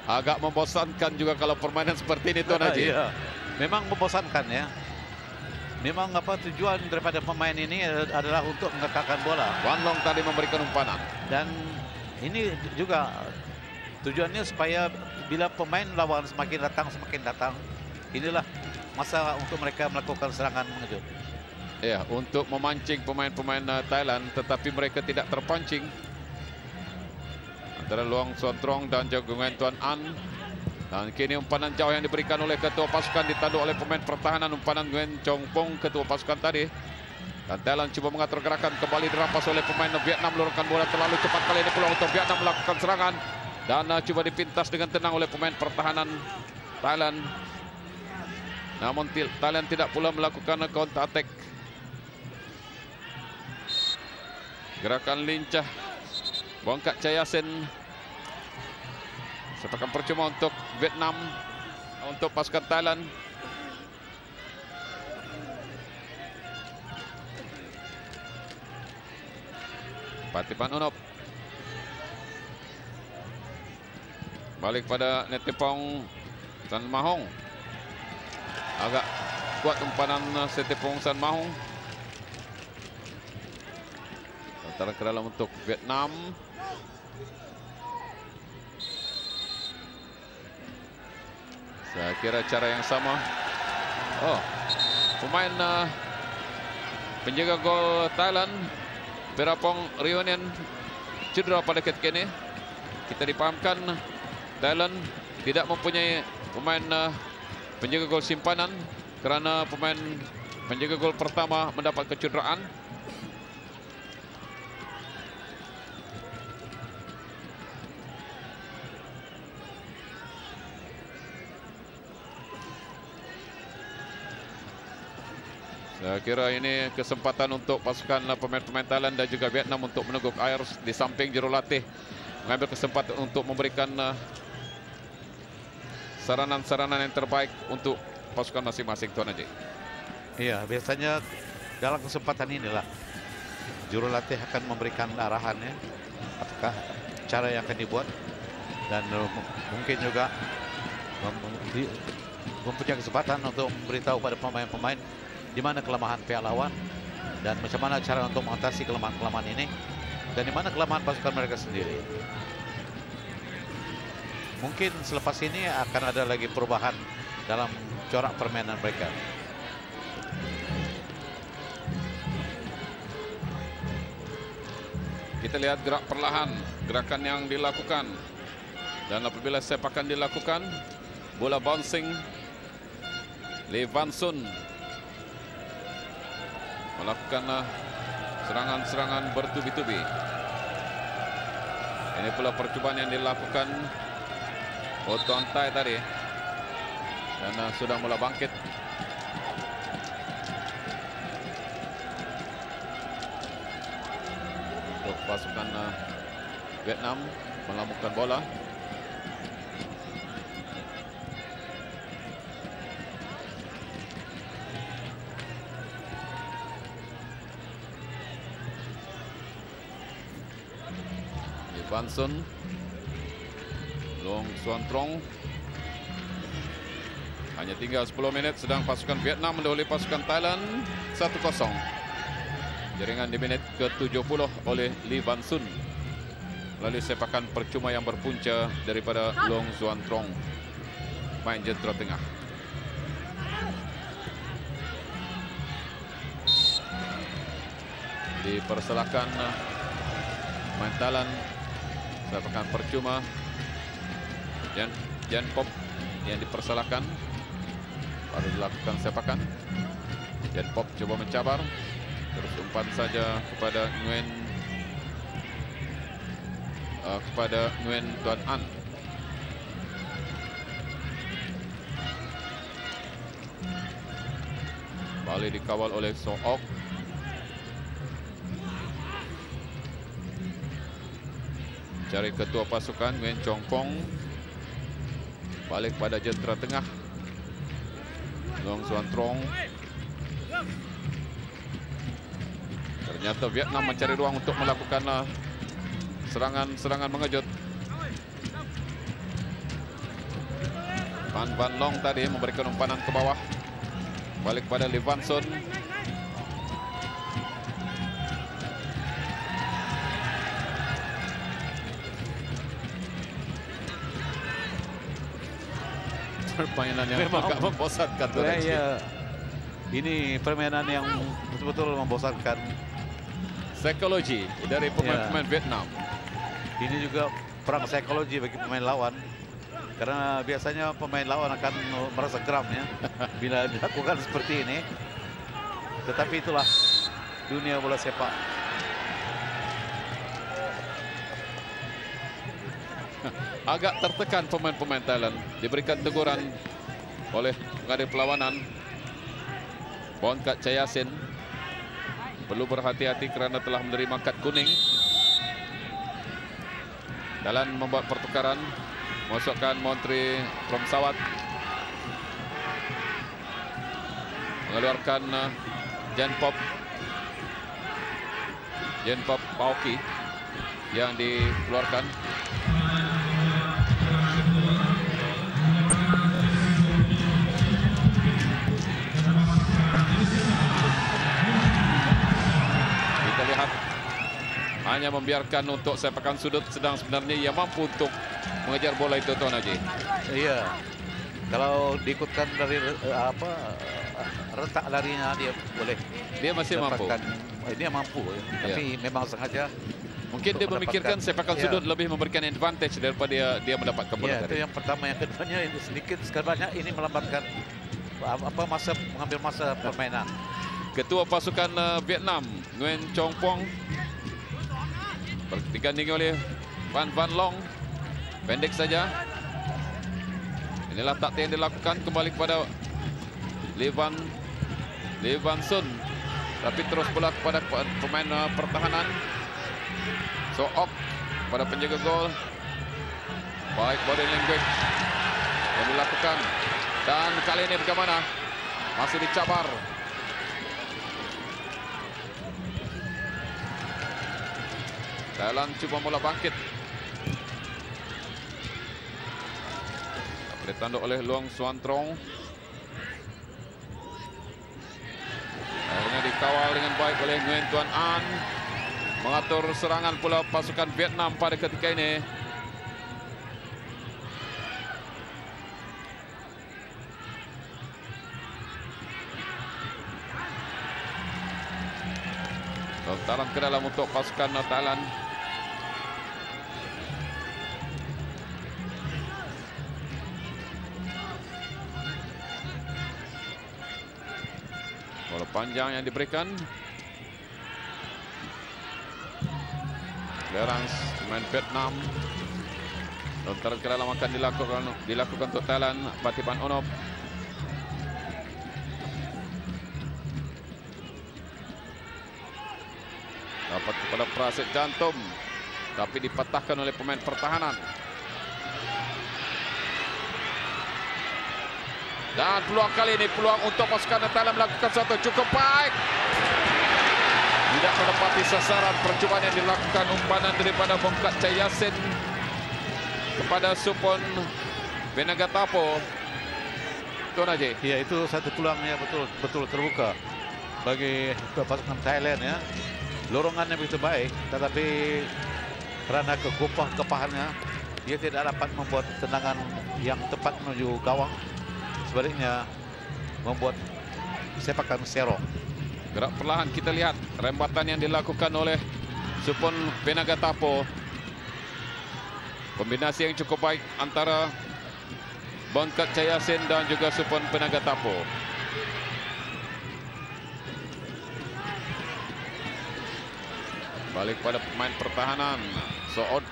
C: Agak membosankan juga kalau permainan seperti ini, Tuan Haji.
D: Iya, memang membosankan ya. memang tujuan daripada pemain ini adalah untuk mengekalkan bola.
C: Wan Long tadi memberikan umpan.
D: Dan ini juga tujuannya supaya bila pemain lawan semakin datang, inilah masa untuk mereka melakukan serangan mengejut.
C: Ya, untuk memancing pemain-pemain Thailand, tetapi mereka tidak terpancing. Antara Luang Suan Trong dan jagungan Tuan An. Dan kini umpanan jauh yang diberikan oleh ketua pasukan ditanduk oleh pemain pertahanan. Umpanan Nguyen Chong Pong, ketua pasukan tadi. Dan Thailand cuba mengatur gerakan, kembali dirampas oleh pemain Vietnam. Meluruskan bola terlalu cepat, kali ini peluang untuk Vietnam melakukan serangan. Dan cuba dipintas dengan tenang oleh pemain pertahanan Thailand. Namun Thailand tidak pula melakukan counter attack. Gerakan lincah Bongkat Chayasin. Sepakan percuma untuk Vietnam, untuk pasukan Thailand. Patipan Unop. Balik pada Netipong San Mahong. Agak kuat umpanan Netipong San Mahong. Antara ke dalam untuk Vietnam. Saya kira cara yang sama. Oh, pemain penjaga gol Thailand, Perapong Rionen, cedera pada ketika ini. Kita dipahamkan Thailand tidak mempunyai pemain penjaga gol simpanan kerana pemain penjaga gol pertama mendapat kecederaan. Saya kira ini kesempatan untuk pasukan pemain-pemain Thailand dan juga Vietnam untuk meneguk air di samping jurulatih. Mengambil kesempatan untuk memberikan saranan-saranan yang terbaik untuk pasukan masing-masing, Tuan Haji.
D: Iya, biasanya dalam kesempatan inilah jurulatih akan memberikan arahannya, apakah cara yang akan dibuat, dan mungkin juga mempunyai kesempatan untuk memberitahu pada pemain-pemain di mana kelemahan pihak lawan dan macam mana cara untuk mengatasi kelemahan-kelemahan ini dan di mana kelemahan pasukan mereka sendiri. Mungkin selepas ini akan ada lagi perubahan dalam corak permainan mereka.
C: Kita lihat gerak perlahan, gerakan yang dilakukan. Dan apabila sepakan dilakukan, bola bouncing, Lee Van Sun melakukan serangan-serangan bertubi-tubi. Ini pula percubaan yang dilakukan Tuan Thai tadi. Dan sudah mula bangkit. Untuk pasukan Vietnam melambungkan bola. Van Sun, Long Suan Trong. Hanya tinggal 10 minit sedang pasukan Vietnam mendahului pasukan Thailand 1-0. Jaringan di menit ke-70 oleh Lee Van Sun melalui sepakan percuma yang berpunca daripada Long Suan Trong, main jentera tengah. Dipersalahkan main Thailand. Sepakan percuma Jan Pop yang dipersalahkan. Baru dilakukan sepakan. Jan Pop coba mencabar. Terus umpan saja kepada Nguyen Tuan An. Balik dikawal oleh So Ok. Cari ketua pasukan Nguyen Chong Pong. Balik pada jentera tengah Long Suan Trong. Ternyata Vietnam mencari ruang untuk melakukan serangan mengejut. Van Long tadi memberikan umpanan ke bawah. Balik pada Levanson. Permainan yang agak membosankan.
D: Ya, ini permainan yang betul-betul membosankan.
C: Psikologi dari pemain-pemain Vietnam.
D: Ini juga perang psikologi bagi pemain lawan. Karena biasanya pemain lawan akan merasa geram ya bila dilakukan seperti ini. Tetapi itulah dunia bola sepak.
C: Agak tertekan pemain-pemain Thailand. Diberikan teguran oleh pengadil perlawanan. Bongkat Chayasin perlu berhati-hati kerana telah menerima kad kuning. Thailand membuat pertukaran. Masukkan Montri Promsawat. Mengeluarkan Jenpop Pauki yang dikeluarkan. Kita lihat hanya membiarkan untuk sepakan sudut, sedang sebenarnya ia mampu untuk mengejar bola itu, Tuan Haji.
D: Iya. Kalau diikutkan dari retak larinya dia boleh.
C: Dia masih mampu.
D: Dia mampu. Tapi memang sengaja.
C: Mungkin dia memikirkan sepakan sudut lebih memberikan advantage daripada dia mendapatkan bola.
D: Itu yang pertama. Yang keduanya sedikit sebenarnya ini melambatkan mengambil masa permainan.
C: Ketua pasukan Vietnam, Nguyen Chong Pong, digandingi oleh Van Long. Pendek saja. Inilah taktik yang dilakukan, kembali kepada Levanson. Tapi terus bola kepada pemain pertahanan. Sook pada penjaga gol. Baik body language yang dilakukan. Dan kali ini bagaimana? Masih dicabar. Thailand cuba mula bangkit. Ditanduk oleh Luang Suan Trong. Akhirnya dikawal dengan baik oleh Nguyen Tuan An. Mengatur serangan pula pasukan Vietnam pada ketika ini. Lontaran ke dalam untuk pasukan Thailand. Bola panjang yang diberikan. Clearance pemain Vietnam. Lontaran ke dalam akan dilakukan untuk Thailand. Patipan Onop. Dapat kepada Praset Jantum. Tapi dipatahkan oleh pemain pertahanan. Dan peluang kali ini, peluang untuk pasukan Thailand melakukan satu cukup baik. Tidak menepati sasaran. Percubaan yang dilakukan, umpanan daripada Bongkat Chayasin kepada Supon Benagatapo. Tuan Haji.
D: Ya, itu satu peluangnya betul terbuka bagi pasukan Thailand ya. Lorongannya begitu baik, tetapi kerana kekopahannya dia tidak dapat membuat tendangan yang tepat menuju gawang. Sebaliknya membuat sepakan serong.
C: Gerak perlahan kita lihat rembatan yang dilakukan oleh Supon Benagatapo. Kombinasi yang cukup baik antara Bongkat Chayasin dan juga Supon Benagatapo. Balik pada pemain pertahanan. Sood.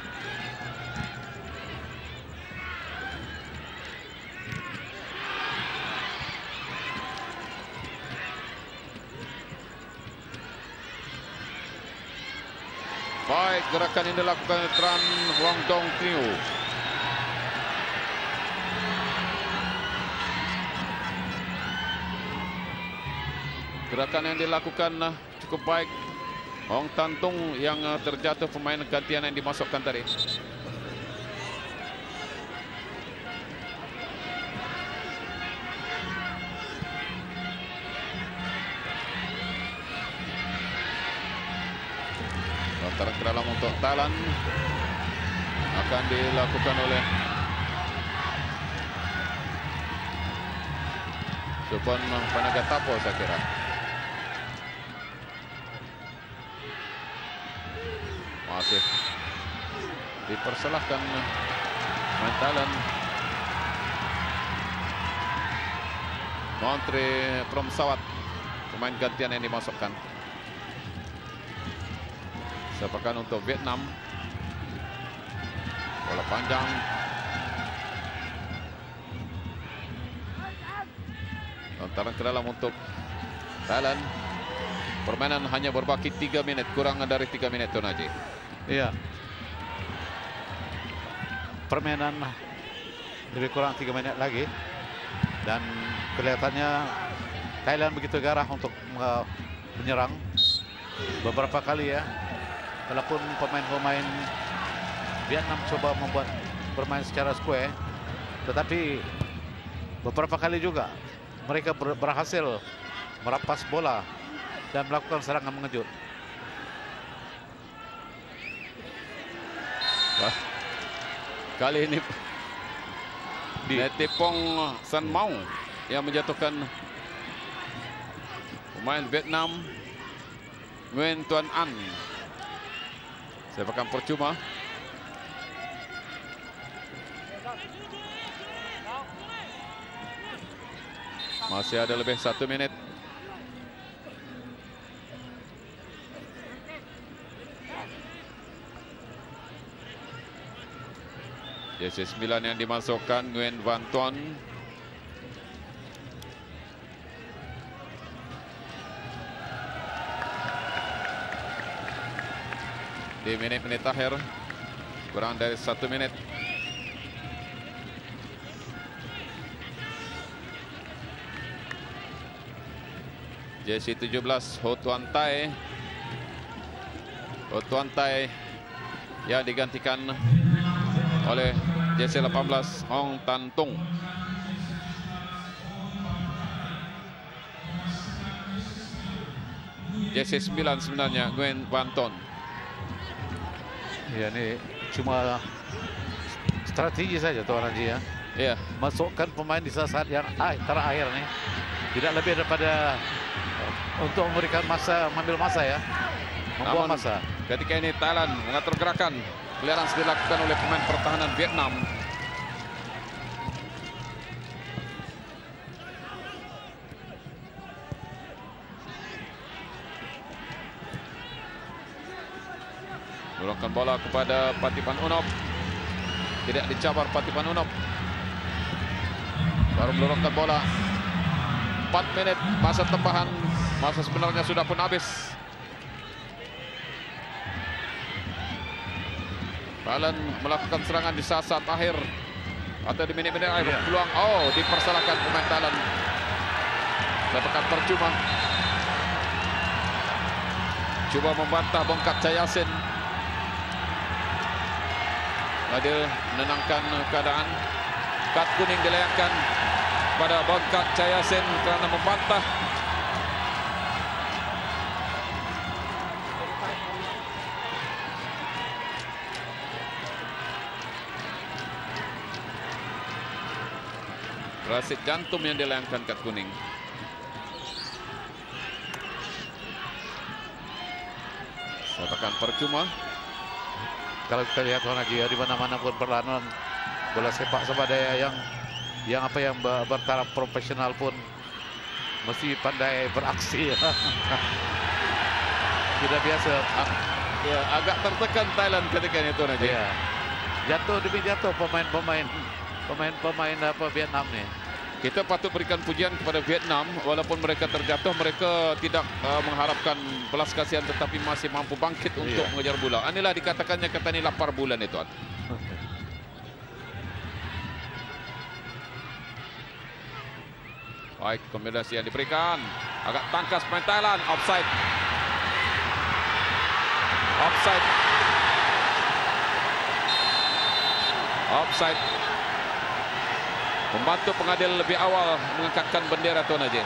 C: Baik, gerakan yang dilakukan Tran Wang Dong Kriu. Gerakan yang dilakukan cukup baik. Hong Tantung yang terjatuh pemain gantian yang dimasukkan tadi. dalam untuk Thailand. Akan dilakukan oleh Supon Panagatapo, saya kira. Masih dipersalahkan pemain Thailand. Montre Promsawat, pemain gantian yang dimasukkan. Sepakan untuk Vietnam. Bola panjang. Lontaran ke dalam untuk Thailand. Permainan hanya berbaki 3 menit, kurang dari 3 menit, Tuan Haji.
D: Iya. Permainan lebih kurang 3 menit lagi. Dan kelihatannya Thailand begitu garah untuk menyerang beberapa kali ya. Walaupun pemain-pemain Vietnam coba membuat bermain secara square, tetapi beberapa kali juga mereka berhasil merampas bola dan melakukan serangan mengejut.
C: Wah. Kali ini Netipong San Mau yang menjatuhkan pemain Vietnam, Nguyen Tuan An. Sepakan percuma. Masih ada lebih 1 menit. Jersey 9 yang dimasukkan Nguyen Van Tuan. Di menit-menit akhir, kurang dari 1 menit. Jersey 17 Ho Tuan Tai. Ho Tuan Tai yang digantikan oleh jersey 18 Hong Tan Tung. Jersey 9 sebenarnya Nguyen Van Ton.
D: Ya, ini cuma strategi saja Tuan Haji ya.
C: Ya,
D: Masukkan pemain di saat yang terakhir nih. Tidak lebih daripada untuk memberikan masa, mengambil masa ya. Membuang masa.
C: Ketika ini Thailand mengatur gerakan. Clearance dilakukan oleh pemain pertahanan Vietnam. Dorongkan bola kepada Patipan Unop. Tidak dicabar Patipan Unop. Baru melorongkan bola. 4 menit masa tambahan. Masa sebenarnya sudah pun habis. Thailand melakukan serangan di saat-saat akhir atau di menit-menit akhir. Peluang, dipersalahkan pemain Thailand. Lepakan percuma. Coba membantah Bongkat Cayasin. Adil menenangkan keadaan. Kad kuning dilayangkan pada Bongkat Cayasin kerana membantah. Rasit jantung yang dilayangkan kad kuning. Sepakan percuma.
D: Kalau kita lihat Tuan Haji ya, di mana-mana pun perlawanan bola sepak Sabadaya yang bertaraf profesional pun mesti pandai beraksi. Tidak biasa.
C: Ya, agak tertekan Thailand ketika ini Tuan Haji.
D: Ya. Jatuh demi jatuh pemain Vietnam nih.
C: Kita patut berikan pujian kepada Vietnam, walaupun mereka terjatuh, mereka tidak mengharapkan belas kasihan, tetapi masih mampu bangkit untuk mengejar bola. Inilah dikatakannya kata ini lapar bulan itu. Baik, kombinasi yang diberikan, agak tangkas pemain Thailand, offside. Offside. Offside. Membantu pengadil lebih awal mengangkatkan bendera Tuan Haji.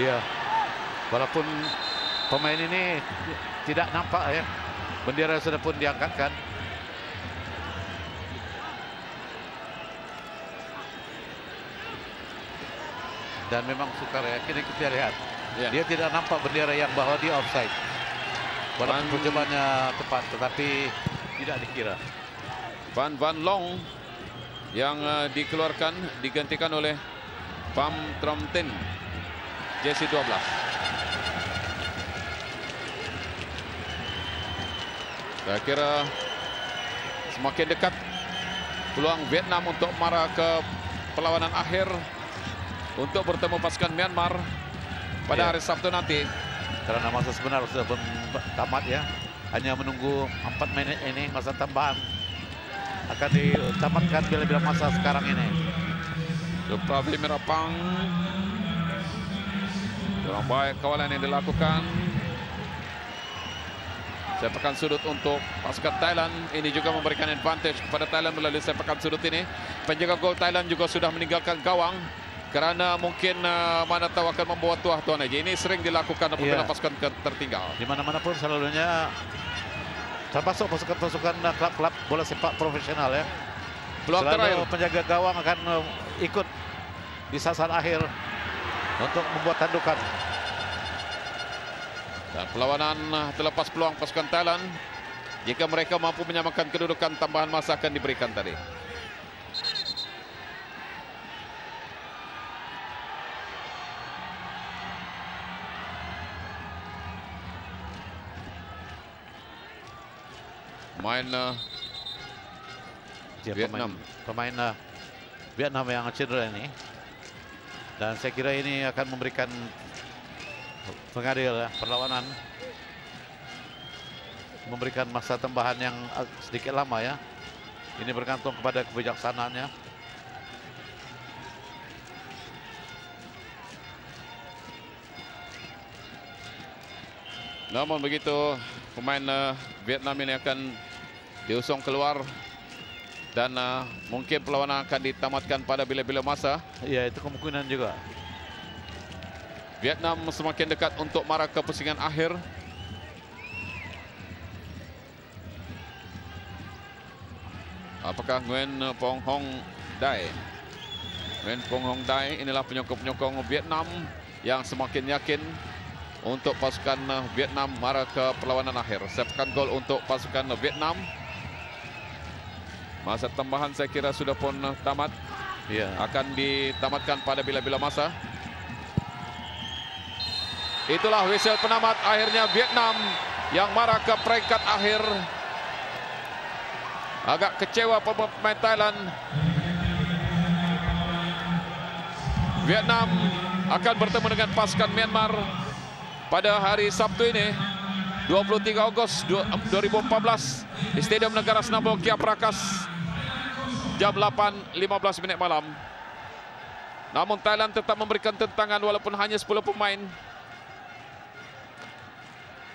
D: Iya. Walaupun pemain ini tidak nampak ya. Bendera sudah pun diangkatkan. Dan memang sukar ya, kita lihat.
C: Ya.
D: Dia tidak nampak bendera yang bahwa dia offside. Walaupun percobaannya tepat, tetapi tidak dikira.
C: Van Long yang dikeluarkan, digantikan oleh Pham Trom Tin, jersey 12. Saya kira semakin dekat peluang Vietnam untuk marah ke perlawanan akhir untuk bertemu pasukan Myanmar pada hari Sabtu nanti.
D: Karena masa sebenar sudah tamat ya. Hanya menunggu 4 menit ini, masa tambahan akan ditamatkan bila-bila masa sekarang ini.
C: Pravi Mirapang. Kurang baik kawalan yang dilakukan. Sepakan sudut untuk pasukan Thailand. Ini juga memberikan advantage kepada Thailand melalui sepakan sudut ini. Penjaga gol Thailand juga sudah meninggalkan gawang. Kerana mungkin mana tahu akan membawa tuan aja. Ini sering dilakukan apabila pasukan tertinggal.
D: Di mana-mana pun selalunya, termasuk pasukan-pasukan klub-klub bola sepak profesional ya.
C: Peluang terakhir.
D: Penjaga gawang akan ikut di saat akhir untuk membuat tandukan.
C: Dan perlawanan terlepas peluang pasukan Thailand. Jika mereka mampu menyamakan kedudukan, tambahan masa akan diberikan tadi.
D: Pemain Vietnam yang cedera ini, dan saya kira ini akan memberikan pengadil ya, perlawanan, memberikan masa tambahan yang sedikit lama ya. Ini bergantung kepada kebijaksanaannya.
C: Namun begitu, pemain Vietnam ini akan diusung keluar dan mungkin perlawanan akan ditamatkan pada bila-bila masa.
D: Ya, itu kemungkinan juga.
C: Vietnam semakin dekat untuk marah ke pusingan akhir. Apakah Nguyen Pong Hong Dai? Nguyen Pong Hong Dai inilah penyokong-penyokong Vietnam yang semakin yakin untuk pasukan Vietnam marah ke perlawanan akhir. Sepakan gol untuk pasukan Vietnam. Masa tambahan saya kira sudah pun tamat.
D: Ya.
C: Akan ditamatkan pada bila-bila masa. Itulah whistle penamat akhirnya Vietnam yang marah ke peringkat akhir. Agak kecewa pemain Thailand. Vietnam akan bertemu dengan pasukan Myanmar pada hari Sabtu ini, 23 Ogos 2014 di Stadium Negara Senam Bolkiah Prakas, jam 8.15 malam. Namun Thailand tetap memberikan tentangan walaupun hanya 10 pemain.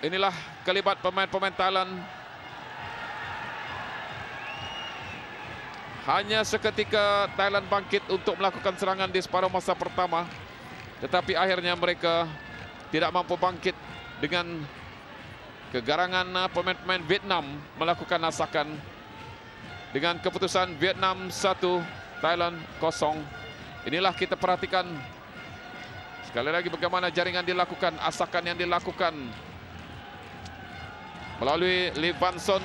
C: Inilah kelibat pemain-pemain Thailand. Hanya seketika Thailand bangkit untuk melakukan serangan di separuh masa pertama. Tetapi akhirnya mereka tidak mampu bangkit dengan kegarangan pemain-pemain Vietnam melakukan asakan. Dengan keputusan Vietnam 1, Thailand 0. Inilah kita perhatikan sekali lagi bagaimana jaringan dilakukan, asakan yang dilakukan melalui Lee Van Son.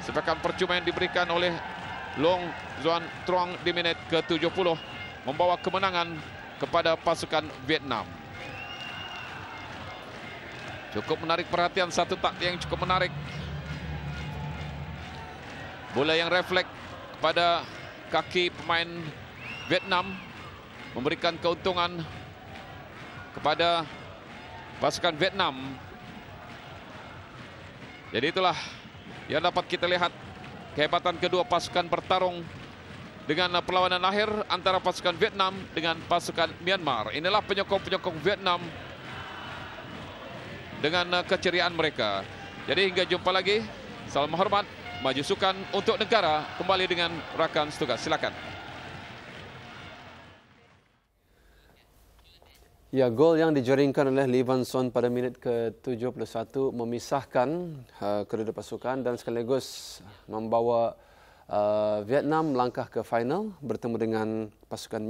C: Sepakan percuma yang diberikan oleh Long Zuan Truong di menit ke-70 membawa kemenangan kepada pasukan Vietnam. Cukup menarik perhatian, satu taktik yang cukup menarik. Bola yang refleks kepada kaki pemain Vietnam memberikan keuntungan kepada pasukan Vietnam. Jadi itulah yang dapat kita lihat, kehebatan kedua pasukan bertarung dengan perlawanan akhir antara pasukan Vietnam dengan pasukan Myanmar. Inilah penyokong-penyokong Vietnam dengan keceriaan mereka. Jadi hingga jumpa lagi. Salam hormat, maju sukan untuk negara. Kembali dengan rakan setugas. Silakan.
A: Ya, gol yang dijaringkan oleh Lee Van Son pada minit ke-71 memisahkan kedua pasukan dan sekaligus membawa Vietnam melangkah ke final bertemu dengan pasukan